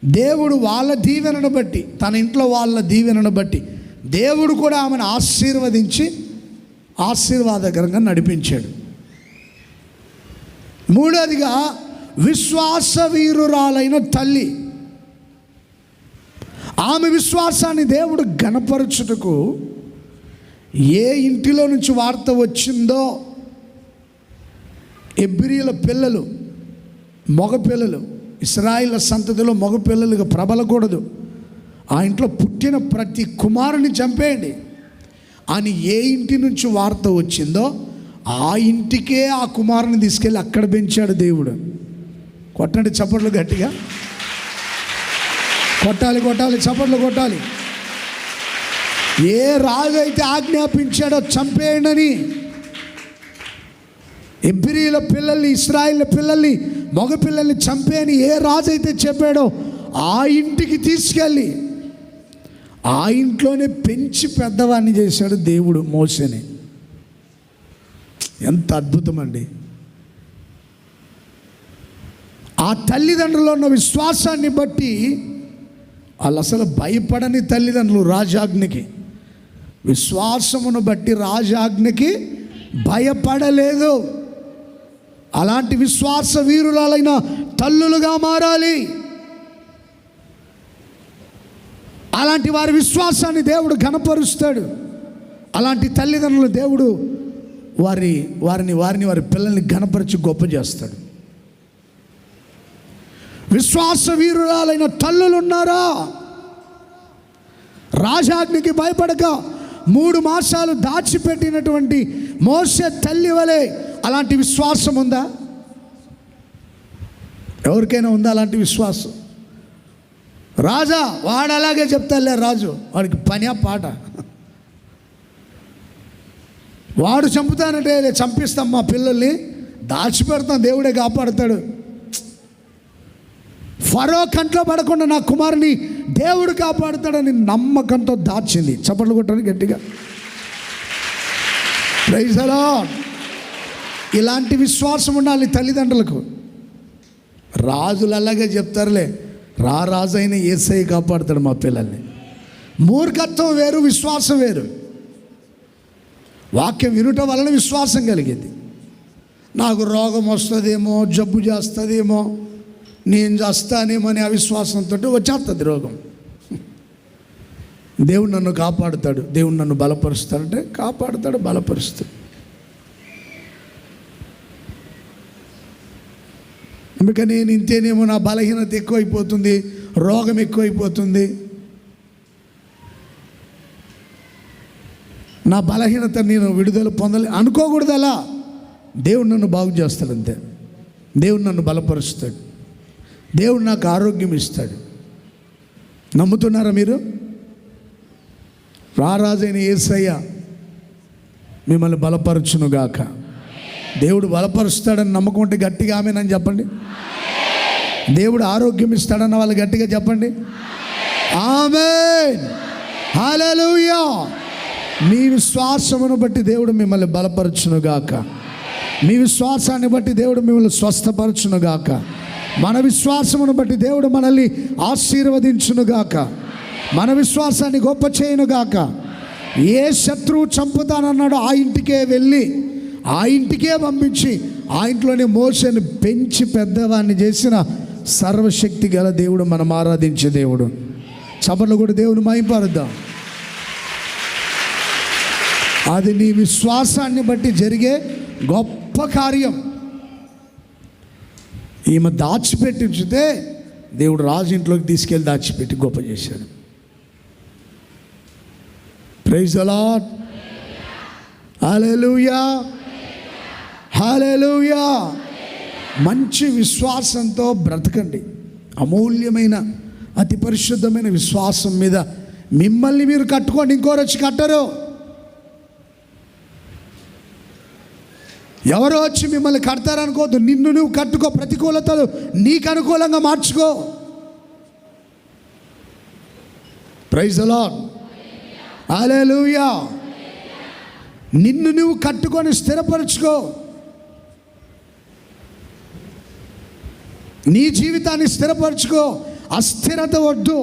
దేవుడు వాళ్ళ దీవెనను బట్టి, తన ఇంట్లో వాళ్ళ దీవెనను బట్టి దేవుడు కూడా ఆమెను ఆశీర్వదించి ఆశీర్వాదకరంగా నడిపించాడు. మూడోదిగా విశ్వాస వీరురాలైన తల్లి. ఆమె విశ్వాసాన్ని దేవుడు ఘనపరచుటకు ఏ ఇంటిలో నుంచి వార్త వచ్చిందో, హెబ్రీయుల పిల్లలు మగపిల్లలు, ఇశ్రాయేలు సంతతిలో మగపిల్లలుగా ప్రబలకూడదు, ఆ ఇంట్లో పుట్టిన ప్రతి కుమారుని చంపేయండి అని ఏ ఇంటి నుంచి వార్త వచ్చిందో ఆ ఇంటికే ఆ కుమారుని తీసుకెళ్ళి అక్కడ పెంచాడు దేవుడు. కొట్టండి చప్పట్లు గట్టిగా, కొట్టాలి కొట్టాలి, చప్పట్లు కొట్టాలి. ఏ రాజు అయితే ఆజ్ఞాపించాడో చంపేయండి, హెబ్రీయుల పిల్లల్ని, ఇశ్రాయేలు పిల్లల్ని, మగపిల్లల్ని చంపేయని ఏ రాజు అయితే చెప్పాడో ఆ ఇంటికి తీసుకెళ్ళి ఆ ఇంట్లోనే పెంచి పెద్దవాడిని చేశాడు దేవుడు మోషేని. ఎంత అద్భుతం అండి. ఆ తల్లిదండ్రులు ఉన్న విశ్వాసాన్ని బట్టి వాళ్ళు అసలు భయపడని తల్లిదండ్రులు. రాజాజ్ఞకి, విశ్వాసమును బట్టి రాజాజ్ఞకి భయపడలేదు. అలాంటి విశ్వాస వీరులైన తల్లులుగా మారాలి. అలాంటి వారి విశ్వాసాన్ని దేవుడు ఘనపరుస్తాడు. అలాంటి తల్లిదండ్రులు దేవుడు వారి పిల్లల్ని ఘనపరిచి గొప్ప చేస్తాడు. విశ్వాస వీరురాలైన తల్లులు ఉన్నారా? రాజాజ్ఞకి భయపడక 3 మాసాలు దాచిపెట్టినటువంటి మోషే తల్లి వలె అలాంటి విశ్వాసం ఉందా? ఎవరికైనా ఉందా అలాంటి విశ్వాసం? రాజా వాడు అలాగే చెప్తాలే, రాజు వాడికి పని పాట, వాడు చంపుతానంటే చంపిస్తాం మా పిల్లల్ని, దాచిపెడతాం, దేవుడే కాపాడుతాడు. ఫరో కంట్లో పడకుండా నా కుమారుని దేవుడు కాపాడుతాడని నమ్మకంతో దాచింది. చప్పట్లు కొట్టండి గట్టిగా. Praise the lord. ఇలాంటి విశ్వాసం ఉండాలి తల్లిదండ్రులకు. రాజులు అలాగే చెప్తారులే, రాజు అయిన యేసయ్య కాపాడుతాడు మా పిల్లల్ని. మూర్ఖత్వం వేరు, విశ్వాసం వేరు. వాక్యం వినుట వలన విశ్వాసం కలిగింది. నాకు రోగం వస్తుందేమో, జబ్బు చేస్తుందేమో, నేను చేస్తానేమో అనే అవిశ్వాసంతో వచ్చేస్తుంది రోగం. దేవుడు నన్ను కాపాడుతాడు, దేవుడు నన్ను బలపరుస్తాడంటే కాపాడుతాడు, బలపరుస్తాడు. ఇంకా నేను ఇంతేనేమో, నా బలహీనత ఎక్కువైపోతుంది, రోగం ఎక్కువైపోతుంది, నా బలహీనత నేను విడుదల పొందలే అనుకోకూడదు. అలా దేవుడు నన్ను బాగు చేస్తాడు, అంతే. దేవుడు నన్ను బలపరుస్తాడు, దేవుడు నాకు ఆరోగ్యం ఇస్తాడు. నమ్ముతున్నారా మీరు? రారాజైన యేసయ్య మిమ్మల్ని బలపరచునుగాక. దేవుడు బలపరుస్తాడని నమ్మకం ఉంటే గట్టిగా ఆమేనని చెప్పండి. దేవుడు ఆరోగ్యం ఇస్తాడన్న వాళ్ళు గట్టిగా చెప్పండి ఆమేన్. హల్లెలూయా. మీ విశ్వాసమును బట్టి దేవుడు మిమ్మల్ని బలపరచునుగాక. మీ విశ్వాసాన్ని బట్టి దేవుడు మిమ్మల్ని స్వస్థపరచునుగాక. మన విశ్వాసమును బట్టి దేవుడు మనల్ని ఆశీర్వదించునుగాక. మన విశ్వాసాన్ని గొప్ప చేయునుగాక. ఏ శత్రువు చంపుతానన్నాడో ఆ ఇంటికే వెళ్ళి, ఆ ఇంటికే పంపించి, ఆ ఇంట్లోనే మోషేని పెంచి పెద్దవాడిని చేసిన సర్వశక్తి గల దేవుడు మనం ఆరాధించే దేవుడు. చప్పట్లు కూడా దేవుని మహిమపరుద్దాం. అది నీ విశ్వాసాన్ని బట్టి జరిగే గొప్ప కార్యం. ఈమె దాచిపెట్టించితే దేవుడు రాజు ఇంట్లోకి తీసుకెళ్ళి దాచిపెట్టి గొప్ప చేశాడు. Praise the lord. Hallelujah, hallelujah. మంచి విశ్వాసంతో బ్రతకండి. అమూల్యమైన అతి పరిశుద్ధమైన విశ్వాసం మీద మిమ్మల్ని మీరు కట్టుకోండి, ఇంకోరు వచ్చి కట్టరు. ఎవరో వచ్చి మిమ్మల్ని కడతారనుకోవద్దు. నిన్ను నువ్వు కట్టుకో. ప్రతికూలతలు నీకు అనుకూలంగా మార్చుకో. Praise the lord. హల్లెలూయా. నిన్ను నువ్వు కట్టుకొని స్థిరపరచుకో. నీ జీవితాన్ని స్థిరపరచుకో. అస్థిరత వద్దు,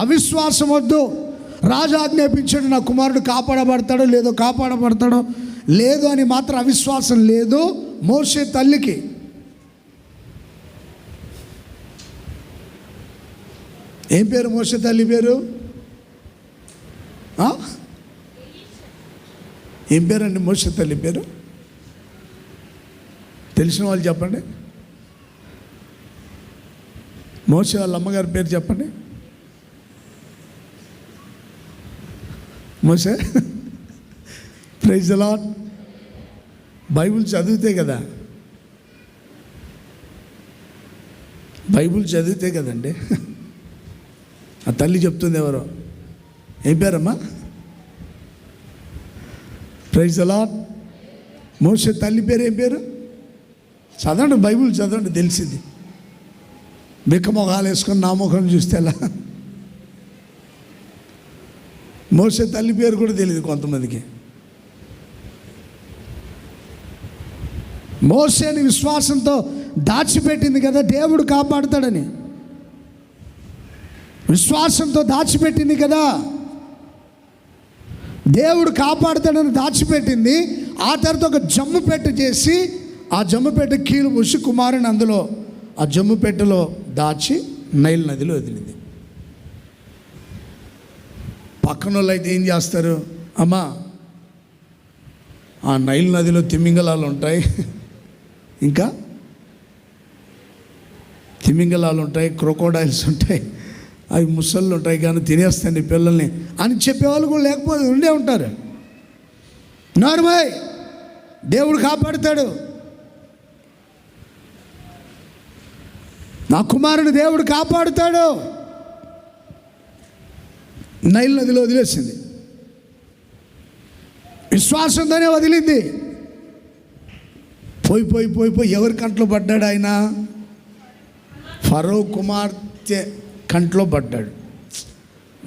అవిశ్వాసం వద్దు. రాజు ఆజ్ఞాపించాడు, నా కుమారుడు కాపాడబడతాడో లేదో, కాపాడబడతాడో లేదు అని మాత్రం అవిశ్వాసం లేదు మోషే తల్లికి. ఏం పేరు మోషే తల్లి పేరు? ఏం పేరండి మోషే తల్లి పేరు? తెలిసిన వాళ్ళు చెప్పండి. మోషే వాళ్ళ అమ్మగారి పేరు చెప్పండి. మోషే. Praise the lord. బైబిల్ చదివితే కదా, బైబిల్ చదివితే కదండి ఆ తల్లి చెప్తుంది. ఎవరో ఏం పేరమ్మా? Praise the lord. మోషే తల్లి పేరు ఏం పేరు? చదవండి, బైబిల్ చదవండి, తెలిసింది. బిక్క మొహాలు వేసుకొని నా ముఖం చూస్తే ఎలా? మోషే తల్లి పేరు కూడా తెలియదు కొంతమందికి. మోషేని విశ్వాసంతో దాచిపెట్టింది కదా దేవుడు కాపాడుతాడని. విశ్వాసంతో దాచిపెట్టింది కదా, దేవుడు కాపాడుతాడని దాచిపెట్టింది. ఆ తర్వాత ఒక జమ్ము పెట్టె చేసి ఆ జమ్ము పెట్టె కీలు పూసి కుమారుని అందులో ఆ జమ్ము పెట్టెలో దాచి నైల్ నదిలో వదిలింది. పక్కన వాళ్ళు అయితే ఏం చేస్తారు? అమ్మా, ఆ నైల్ నదిలో తిమింగలాలు ఉంటాయి, ఇంకా తిమింగలాలు ఉంటాయి, క్రొకోడైల్స్ ఉంటాయి, అవి ముసళ్ళు ఉంటాయి, కానీ తినేస్తాండి పిల్లల్ని అని చెప్పేవాళ్ళు కూడా లేకపోతే ఉండే ఉంటారు. నార్మల్, దేవుడు కాపాడుతాడు, నా కుమారుని దేవుడు కాపాడుతాడు. నైల్ నదిలో వదిలేసింది. విశ్వాసంతోనే వదిలింది. పోయి పోయి పోయి పోయి ఎవరి కంట్లో పడ్డాడు ఆయన? ఫరో కుమార్తె కంట్లో పడ్డాడు.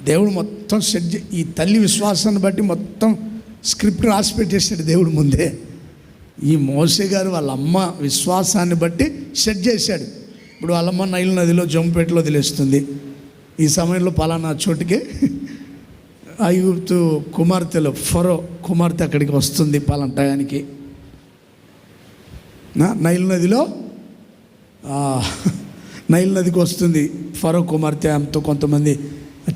దేవుడు మొత్తం సెట్ ఈ తల్లి విశ్వాసాన్ని బట్టి మొత్తం స్క్రిప్ట్ రాసి పెట్టేసాడు దేవుడు ముందే. ఈ మోసే గారు వాళ్ళ అమ్మ విశ్వాసాన్ని బట్టి సెట్ చేశాడు. ఇప్పుడు వాళ్ళమ్మ నైల్ నదిలో జమ్ముపేటలో వదిలేస్తుంది. ఈ సమయంలో పలానా చోటుకి ఐగుప్తు కుమార్తెలో ఫరో కుమార్తె అక్కడికి వస్తుంది పలానా టయానికి. నైల్ నదిలో నైల్ నదికి వస్తుంది ఫరో కుమార్తె. ఆమెతో కొంతమంది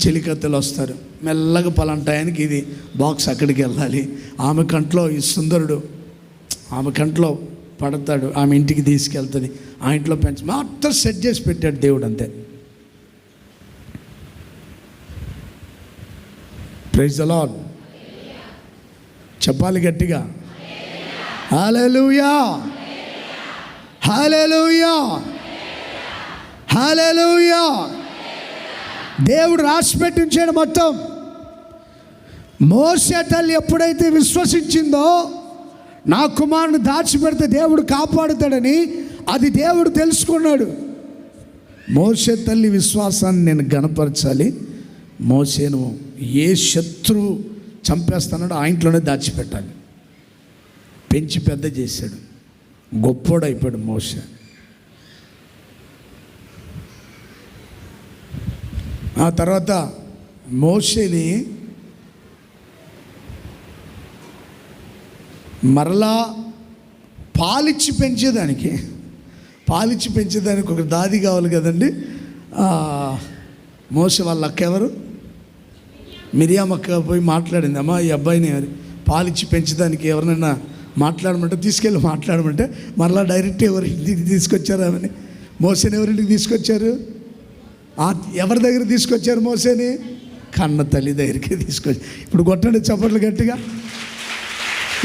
చెలికత్తెలు వస్తారు. మెల్లగా పలానా టయానికి ఇది బాక్స్ అక్కడికి వెళ్ళాలి. ఆమె కంట్లో ఈ సుందరుడు ఆమె కంట్లో పడతాడు, ఆమె ఇంటికి తీసుకెళ్తుంది, ఆ ఇంట్లో మొత్తం సెట్ చేసి పెట్టాడు దేవుడు. అంతే. Praise the lord. చెప్పాలి గట్టిగా, హల్లెలూయా, హల్లెలూయా, హల్లెలూయా. దేవుడు రాసి పెట్టించాడు మొత్తం. మోసే తల్లి ఎప్పుడైతే విశ్వసించిందో నా కుమారుని దాచిపెడితే దేవుడు కాపాడుతాడని, అది దేవుడు తెలుసుకున్నాడు. మోసే తల్లి విశ్వాసాన్ని నేను గణపరచాలి. మోసేను ఏ శత్రువు చంపేస్తానో ఆ ఇంట్లోనే దాచిపెట్టాలి. పెంచి పెద్ద చేశాడు, గొప్పోడైపోయాడు మోసే. ఆ తర్వాత మోసేని మరలా పాలిచ్చి పెంచేదానికి ఒక దాది కావాలి కదండి. మోసే వాళ్ళ అక్క ఎవరు? మిరియాం అక్క పోయి మాట్లాడింది, అమ్మా ఈ అబ్బాయిని పాలిచ్చి పెంచడానికి ఎవరినైనా మాట్లాడమంటే తీసుకెళ్ళి మాట్లాడమంటే మరలా డైరెక్ట్ ఎవరింటికి తీసుకొచ్చారు ఆమెని. మోసేని ఎవరింటికి తీసుకొచ్చారు? ఎవరి దగ్గర తీసుకొచ్చారు మోసేని? కన్న తల్లి దగ్గరికి తీసుకొచ్చి. ఇప్పుడు కొట్టండి చప్పట్లు గట్టిగా.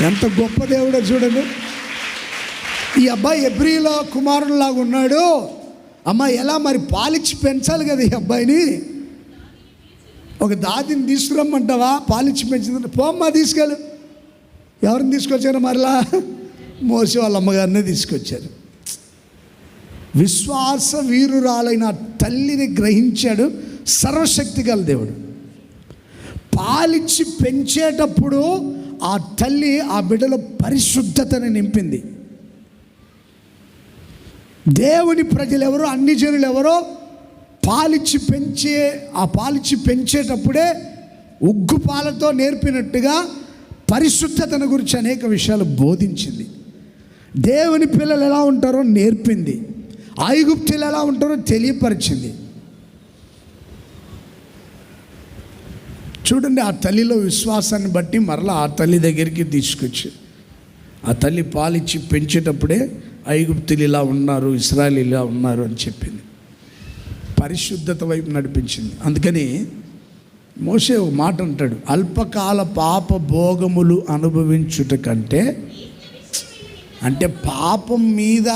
ఎంత గొప్ప దేవుడో చూడండి. ఈ అబ్బాయి ఎబ్రీలో కుమారునిలాగా ఉన్నాడు. అమ్మ ఎలా మరి పాలిచ్చి పెంచాలి కదా ఈ అబ్బాయిని. ఒక దాదిని తీసుకురమ్మంటావా? పాలిచ్చి పెంచింది. పోమ్మా తీసుకెళ్ళు. ఎవరిని తీసుకొచ్చారు? మరలా మోసే వాళ్ళ అమ్మగారినే తీసుకొచ్చారు. విశ్వాస వీరురాలైన తల్లిని గ్రహించాడు సర్వశక్తి గల దేవుడు. పాలిచ్చి పెంచేటప్పుడు ఆ తల్లి ఆ బిడ్డలో పరిశుద్ధతని నింపింది. దేవుని ప్రజలు ఎవరో, అన్ని జనులు ఎవరో పాలిచ్చి పెంచేటప్పుడే ఉగ్గు పాలతో నేర్పినట్టుగా పరిశుద్ధతను గురించి అనేక విషయాలు బోధించింది. దేవుని పిల్లలు ఎలా ఉంటారో నేర్పింది. ఐగుప్తులు ఎలా ఉంటారో తెలియపరిచింది. చూడండి, ఆ తల్లిలో విశ్వాసాన్ని బట్టి మరలా ఆ తల్లి దగ్గరికి తీసుకొచ్చి, ఆ తల్లి పాలిచ్చి పెంచేటప్పుడే ఐగుప్తులు ఇలా ఉన్నారు, ఇశ్రాయేలు ఇలా ఉన్నారు అని చెప్పింది. పరిశుద్ధత వైపు నడిపించింది. అందుకని మోషే ఒక మాట అంటాడు, అల్పకాల పాప భోగములు అనుభవించుట కంటే, అంటే పాపం మీద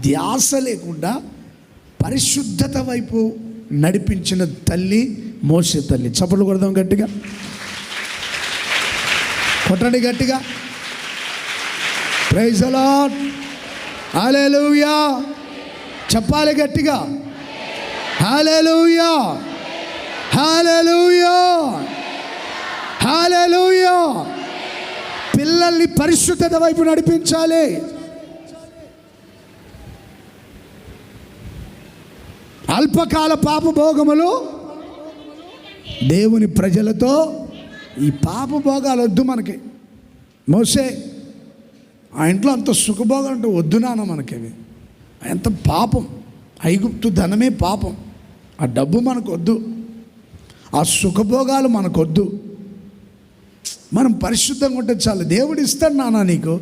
ధ్యాస లేకుండా పరిశుద్ధత వైపు నడిపించిన తల్లి మోషే తల్లి. చప్పట్లు కొడదాం గట్టిగా, కొట్టండి గట్టిగా. Praise the lord, hallelujah. చెప్పాలి గట్టిగా, హల్లెలూయా, హల్లెలూయా, హల్లెలూయా. పిల్లల్ని పరిశుద్ధత వైపు నడిపించాలి. అల్పకాల పాప భోగములు దేవుని ప్రజలతో, ఈ పాప భోగాలు వద్దు మనకి. మోసే ఆ ఇంట్లో అంత సుఖభోగాలు అంటే వద్దు నాన్న మనకి. అవి ఎంత పాపం. ఐగుప్తు ధనమే పాపం. ఆ డబ్బు మనకు వద్దు, ఆ సుఖభోగాలు మనకొద్దు. మనం పరిశుద్ధంగా ఉంటే చాలు. దేవుడు ఇస్తాడు నాన్న నీకు,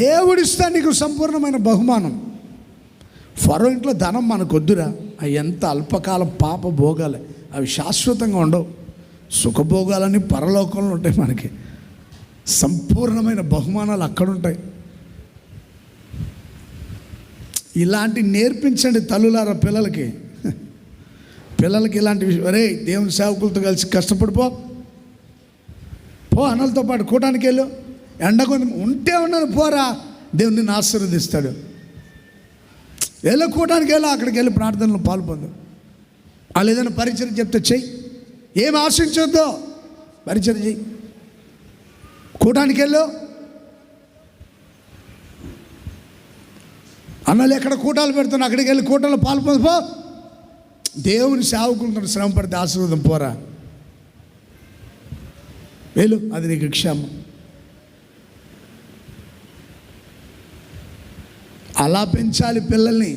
దేవుడిస్తాడు నీకు సంపూర్ణమైన బహుమానం. ఫరో ఇంట్లో ధనం మనకొద్దురా. అవి ఎంత అల్పకాల పాప భోగాలే, అవి శాశ్వతంగా ఉండవు. సుఖభోగాలని పరలోకంలో ఉంటాయి. మనకి సంపూర్ణమైన బహుమానాలు అక్కడ ఉంటాయి. ఇలాంటి నేర్పించండి తల్లులారా పిల్లలకి. ఇలాంటి విషయం, అరే దేవుని సేవకులతో కలిసి కష్టపడిపో, అన్నలతో పాటు కూటానికి వెళ్ళు, ఎండకొని ఉంటే ఉన్నాను పోరా, దేవుని నిన్ను ఆశీర్వదిస్తాడు. వెళ్ళి కూటానికి వెళ్ళు, అక్కడికి వెళ్ళి ప్రార్థనలో పాల్పొందు. వాళ్ళు ఏదైనా పరిచయం చెప్తే చెయ్యి, ఏం ఆశించొద్దో పరిచయం చెయ్యి. కూటానికి వెళ్ళు, అన్నలు ఎక్కడ కూటాలు పెడుతున్నా అక్కడికి వెళ్ళి కూటంలో పాల్పొందు పో. దేవుని సేవకులతో శ్రమ పడితే ఆశీర్వాదం పోరా, వెళ్ళు, అది నీకు క్షేమం. అలా పెంచాలి పిల్లల్ని.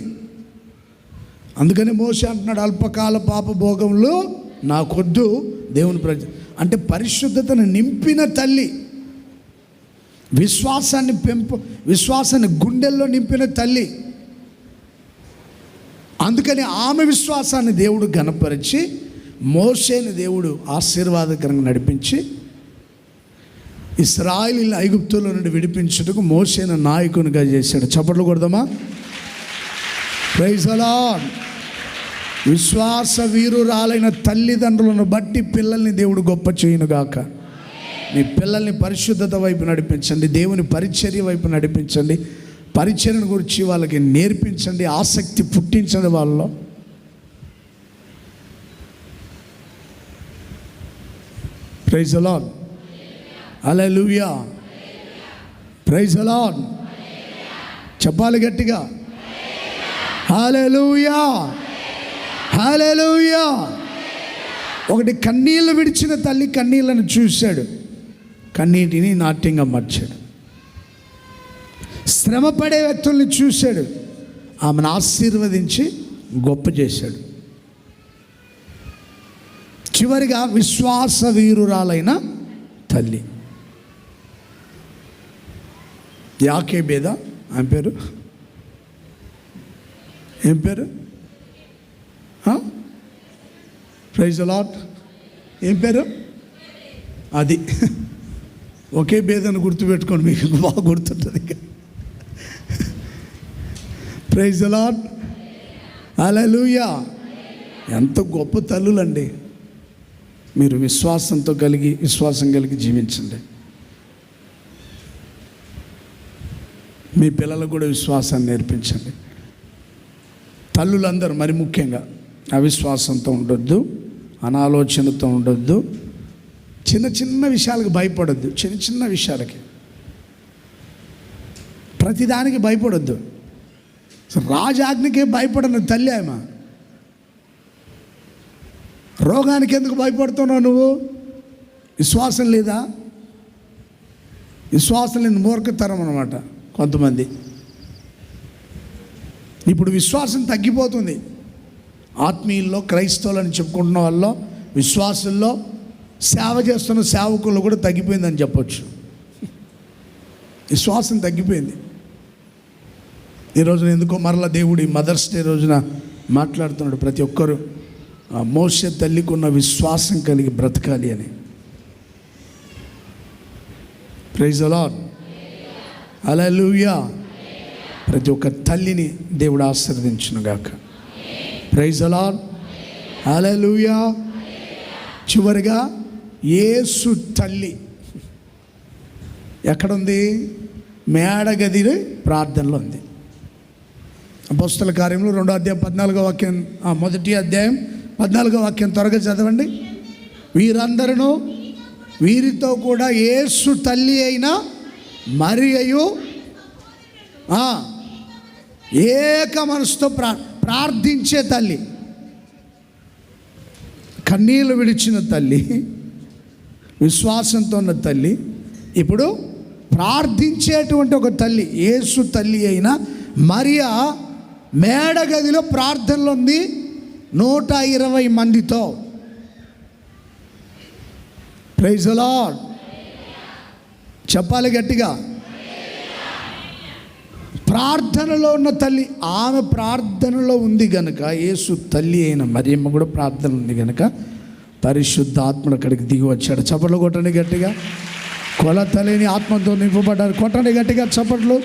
అందుకని మోషే అంటున్నాడు, అల్పకాల పాప భోగంలో నాకొద్దు. దేవుని ప్రజ అంటే పరిశుద్ధతను నింపిన తల్లి, విశ్వాసాన్ని గుండెల్లో నింపిన తల్లి. అందుకని ఆమె విశ్వాసాన్ని దేవుడు ఘనపరిచి, మోషేని దేవుడు ఆశీర్వాదకరంగా నడిపించి, ఇశ్రాయేలీయులను ఐగుప్తులో నుండి విడిపించుటకు మోషేను నాయకునిగా చేశాడు. చప్పట్లు కొడదామా? Praise the lord. విశ్వాస వీరురాలైన తల్లిదండ్రులను బట్టి పిల్లల్ని దేవుడు గొప్ప చేయునుగాక. మీ పిల్లల్ని పరిశుద్ధత వైపు నడిపించండి, దేవుని పరిచర్య వైపు నడిపించండి, పరిచర్యను గురించి వాళ్ళకి నేర్పించండి, ఆసక్తి పుట్టించండి వాళ్ళలో. Praise the lord, hallelujah, praise the lord. చెప్పాలి గట్టిగా, హల్లెలూయా, హల్లెలూయా. ఒకటి కన్నీళ్ళు విడిచిన తల్లి కన్నీళ్ళను చూశాడు, కన్నీటిని నాట్యంగా మార్చాడు. శ్రమపడే వ్యక్తుల్ని చూశాడు, ఆమెను ఆశీర్వదించి గొప్ప చేశాడు. చివరిగా విశ్వాస వీరురాలైన తల్లి యాకోబేదా, ఆమె పేరు ఏం పేరు? Praise the lord. ఏం పేరు అది? ఒకే భేదాన్ని గుర్తుపెట్టుకోండి, మీకు బాగా గుర్తుంటుంది. Praise the lord. హల్లెలూయా. ఎంత గొప్ప తల్లులండి. మీరు విశ్వాసం కలిగి జీవించండి. మీ పిల్లలకు కూడా విశ్వాసాన్ని నేర్పించండి. తల్లులందరూ మరి ముఖ్యంగా అవిశ్వాసంతో ఉండొద్దు, అనాలోచనతో ఉండొద్దు, చిన్న చిన్న విషయాలకు భయపడొద్దు. చిన్న చిన్న విషయాలకి, ప్రతిదానికి భయపడొద్దు. రాజాజ్ఞకే భయపడను తల్లి ఆమె. రోగానికి ఎందుకు భయపడుతున్నావు నువ్వు? విశ్వాసం లేదా? విశ్వాసం లేని మూర్ఖతరం అన్నమాట కొంతమంది. ఇప్పుడు విశ్వాసం తగ్గిపోతుంది. ఆత్మీయుల్లో, క్రైస్తవులని చెప్పుకుంటున్న వాళ్ళలో, విశ్వాసుల్లో, సేవ చేస్తున్న సేవకుల్లో కూడా తగ్గిపోయిందని చెప్పొచ్చు. విశ్వాసం తగ్గిపోయింది. ఈరోజున ఎందుకో మరలా దేవుడు ఈ మదర్స్ డే రోజున మాట్లాడుతున్నాడు, ప్రతి ఒక్కరూ మోషే తల్లికి ఉన్న విశ్వాసం కలిగి బ్రతకాలి అని. Praise the lord. హల్లెలూయా. ప్రతి ఒక్క తల్లిని దేవుడు ఆశీర్వదించునుగాక. Praise the lord. హల్లెలూయా. చివరిగా యేసు తల్లి ఎక్కడుంది? మేడగది ప్రార్థనలో ఉంది. అపోస్తల కార్యములు 2వ అధ్యాయం 14వ వాక్యం, 1వ అధ్యాయం 14వ వాక్యం త్వరగా చదవండి. వీరందరూ వీరితో కూడా యేసు తల్లి అయిన మరియయు ఏక మనసుతో ప్రార్థించే తల్లి, కన్నీళ్ళు విడిచిన తల్లి, విశ్వాసంతో ఉన్న తల్లి, ఇప్పుడు ప్రార్థించేటువంటి ఒక తల్లి, యేసు తల్లి అయిన మరియా మేడగదిలో ప్రార్థనలో ఉంది 120 మందితో. Praise the lord. చెప్పాలి గట్టిగా. ప్రార్థనలో ఉన్న తల్లి, ఆమె ప్రార్థనలో ఉంది గనుక, యేసు తల్లి అయిన మరియమ్మ కూడా ప్రార్థన ఉంది గనుక పరిశుద్ధాత్ముడు అక్కడికి దిగి వచ్చాడు. చప్పట్లు కొట్టండి గట్టిగా. కొలతలేని ఆత్మతో నింపబడ్డారు. కొట్టండి గట్టిగా చప్పట్లు.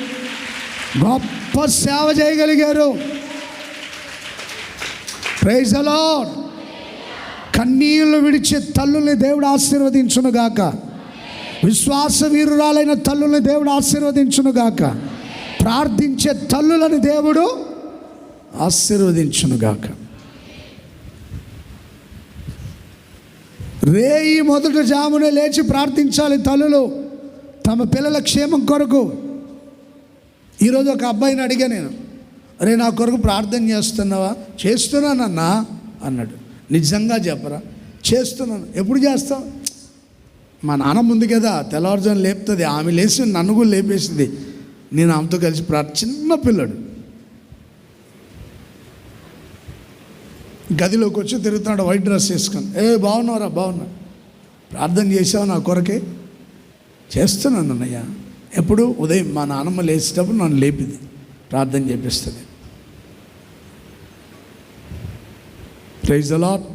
గొప్ప సేవ చేయగలిగారు. Praise the lord. కన్నీళ్లు విడిచే తల్లుల్ని దేవుడు ఆశీర్వదించునుగాక. విశ్వాస వీరురాలైన తల్లుల్ని దేవుడు ఆశీర్వదించునుగాక. ప్రార్థించే తల్లులని దేవుడు ఆశీర్వదించునుగాక. రేయి మొదటి జామునే లేచి ప్రార్థించాలి తల్లులు తమ పిల్లల క్షేమం కొరకు. ఈరోజు ఒక అబ్బాయిని అడిగా నేను, అరే నా కొరకు ప్రార్థన చేస్తున్నావా? చేస్తున్నానన్నా అన్నాడు. నిజంగా చెప్పరా? చేస్తున్నాను. ఎప్పుడు చేస్తావు? మా నాన్నమ్మ ఉంది కదా, తెల్లవారుజామున లేపుతుంది. ఆమె లేచి నన్ను కూడా లేపేసింది. నేను ఆమెతో కలిసి చిన్న పిల్లడు గదిలోకి వచ్చి తిరుగుతున్నాడు వైట్ డ్రెస్ వేసుకొని. బాగున్నారా? బాగున్నా. ప్రార్థన చేసావు నా కొరకే? చేస్తున్నాను అన్నయ్య. ఎప్పుడు? ఉదయం మా నాన్నమ్మ లేచేటప్పుడు నన్ను లేపింది, ప్రార్థన చేపిస్తుంది. Praise the lord.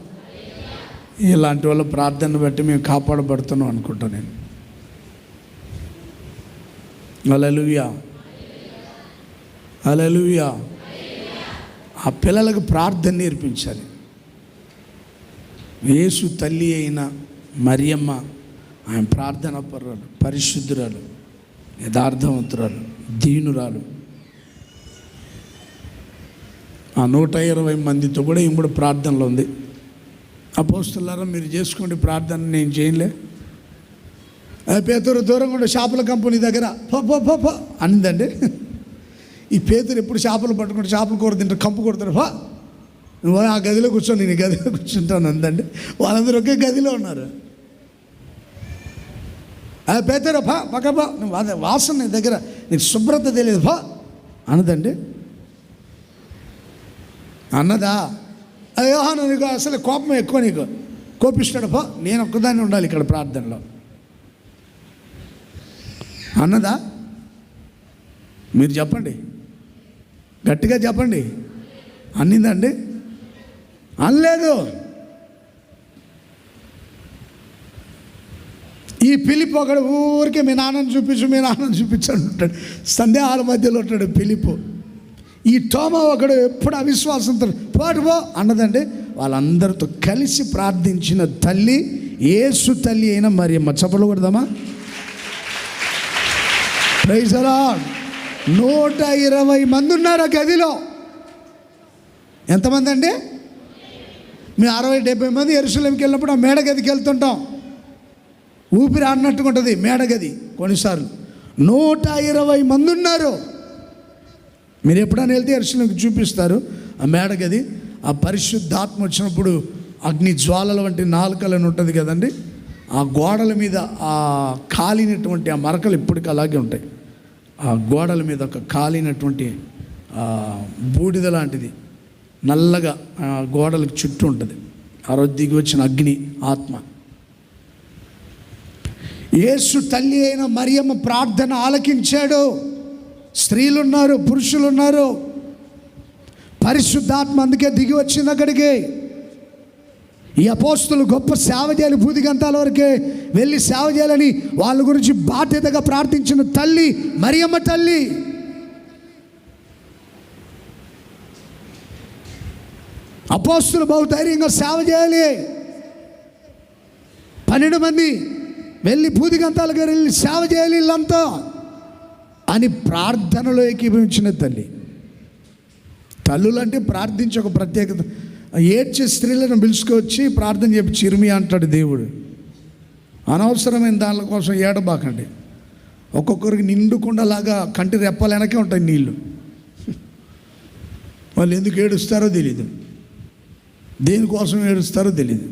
ఇలాంటి వాళ్ళ ప్రార్థన బట్టి మేము కాపాడబడుతున్నాం అనుకుంటా నేను. హల్లెలూయా. హల్లెలూయా. ఆ పిల్లలకు ప్రార్థన నేర్పించాలి. యేసు తల్లి అయిన మరియమ్మ ఆయన ప్రార్థన పరురాలు, పరిశుద్ధురాలు, యథార్థవంతురాలు, దీనురాలు. ఆ 120 మందితో కూడా ఈమె కూడా ప్రార్థనలో ఉంది. అపోస్తలులారా మీరు చేసుకోండి ప్రార్థన, నేను చేయలే. పేతురు దూరంగా ఉండే చేపల కంపెనీ దగ్గర పో అందండి. ఈ పేతురు ఎప్పుడు చేపలు పట్టుకుంటే చేపల కూర తింటారు, కంపు కొడతారు. నువ్వు ఆ గదిలో కూర్చో, నేను ఈ గదిలో కూర్చుంటాను అందండి. వాళ్ళందరూ ఒకే గదిలో ఉన్నారు. పేతురు పక్క నువ్వు వాసన నీ దగ్గర, నీకు శుభ్రత తెలియదు అన్నదండి. అన్నదా? అయ్యో నీకు అసలు కోపం ఎక్కువ, నీకు కోపిస్తాడు నేను ఒక్కదాన్ని ఉండాలి ఇక్కడ ప్రార్థనలో అన్నదా? మీరు చెప్పండి, గట్టిగా చెప్పండి. అన్నిందండి? అనలేదు. ఈ పిలిపు ఒకడు ఊరికే మీ నాన్నని చూపించు అంటాడు. సందేహాల మధ్యలో ఉంటాడు పిలిపు. ఈ తోమా ఒకడు ఎప్పుడు అవిశ్వాసంతో పో అన్నదండి. వాళ్ళందరితో కలిసి ప్రార్థించిన తల్లి యేసు తల్లి అయిన మరియమ్మ. చప్పట్లు కొడదామా? Praise the lord. 120 మంది ఉన్నారు ఆ గదిలో. ఎంతమంది అండి? మేము 60-70 మంది యెరూషలేంకి వెళ్ళినప్పుడు ఆ మేడ గదికి వెళ్తుంటాం. ఊపిరి ఆడినట్టుగా ఉంటుంది మేడ గది. కొన్నిసార్లు 120 మంది ఉన్నారు. మీరు ఎప్పుడైనా వెళ్తే యెరూషలేంకి చూపిస్తారు ఆ మేడ గది. ఆ పరిశుద్ధాత్మ వచ్చినప్పుడు అగ్ని జ్వాలల వంటి నాలుకలని ఉంటుంది కదండి. ఆ గోడల మీద ఆ కాలినటువంటి ఆ మరకలు ఇప్పటికీ అలాగే ఉంటాయి. ఆ గోడల మీద ఒక కాలినటువంటి బూడిద లాంటిది నల్లగా గోడలకు చుట్టూ ఉంటుంది. ఆ రోజు దిగి వచ్చిన అగ్ని ఆత్మ. యేసు తల్లి అయిన మరియమ్మ ప్రార్థన ఆలకించాడు. స్త్రీలున్నారు, పురుషులున్నారు. పరిశుద్ధాత్మ అందుకే దిగి వచ్చింది అక్కడికి. ఈ అపోస్తులు గొప్ప సేవ చేయాలి, భూదిగంతాల వరకే వెళ్ళి సేవ చేయాలని వాళ్ళ గురించి బాధ్యతగా ప్రార్థించిన తల్లి మరియమ్మ తల్లి. అపోస్తులు బహుధైర్యంగా సేవ చేయాలి. 12 మంది వెళ్ళి భూదిగంతాలకు వెళ్ళి సేవ చేయాలి వీళ్ళంతా అని ప్రార్థనలో ఏకీభవించిన తల్లి. తల్లులంటే ప్రార్థించి ఒక ప్రత్యేకత. ఏడ్చే స్త్రీలను పిలుచుకొచ్చి ప్రార్థన చెప్పి చిరిమి అంటాడు దేవుడు. అనవసరమైన దానిల కోసం ఏడబాకండి. ఒక్కొక్కరికి నిండుకుండలాగా కంటి రెప్పల వెనకే ఉంటాయి నీళ్ళు. వాళ్ళు ఎందుకు ఏడుస్తారో తెలీదు, దేనికోసం ఏడుస్తారో తెలీదు.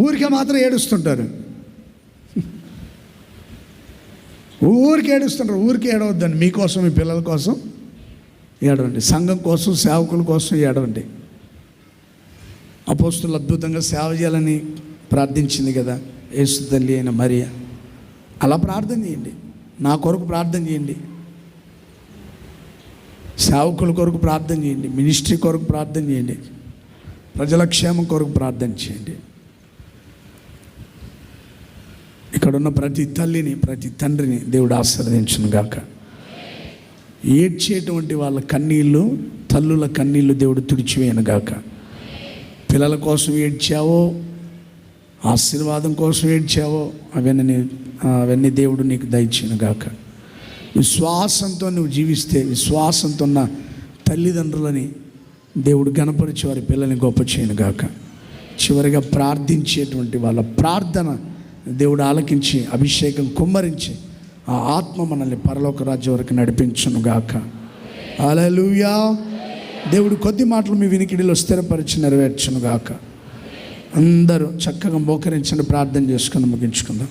ఊరికే మాత్రం ఏడుస్తుంటారు. ఊరికే ఏడుస్తుంటారు. ఊరికే ఏడవద్దండి. మీకోసం, మీ పిల్లల కోసం ఏడవండి. సంఘం కోసం, సేవకుల కోసం ఏడవండి. అపోస్తులు అద్భుతంగా సేవ చేయాలని ప్రార్థించింది కదా యేసు తల్లి అయిన మరియ. అలా ప్రార్థన చేయండి. నా కొరకు ప్రార్థన చేయండి. సేవకుల కొరకు ప్రార్థన చేయండి. మినిస్ట్రీ కొరకు ప్రార్థన చేయండి. ప్రజల క్షేమం కొరకు ప్రార్థన చేయండి. ఇక్కడున్న ప్రతి తల్లిని, ప్రతి తండ్రిని దేవుడు ఆశీర్వదించును గాక. ఏడ్చేటువంటి వాళ్ళ కన్నీళ్ళు, తల్లుల కన్నీళ్ళు దేవుడు తుడిచివేయను గాక. పిల్లల కోసం ఏడ్చావో, ఆశీర్వాదం కోసం ఏడ్చావో అవన్నీ దేవుడు నీకు దయచేయను గాక. విశ్వాసంతో నువ్వు జీవిస్తే, విశ్వాసంతో ఉన్న తల్లిదండ్రులని దేవుడు గణపరిచి వారి పిల్లల్ని గొప్ప చేయను గాక. చివరిగా ప్రార్థించేటువంటి వాళ్ళ ప్రార్థన దేవుడు ఆలకించి అభిషేకం కుమ్మరించి ఆ ఆత్మ మనల్ని పరలోక రాజ్యం వరకు నడిపించును గాక. హల్లెలూయా. దేవుడు కొద్ది మాటలు మీ వినికిడిలో స్థిరపరిచి నెరవేర్చును గాక. అందరూ చక్కగా మోకరించండి, ప్రార్థన చేసుకుని ముగించుకుందాం.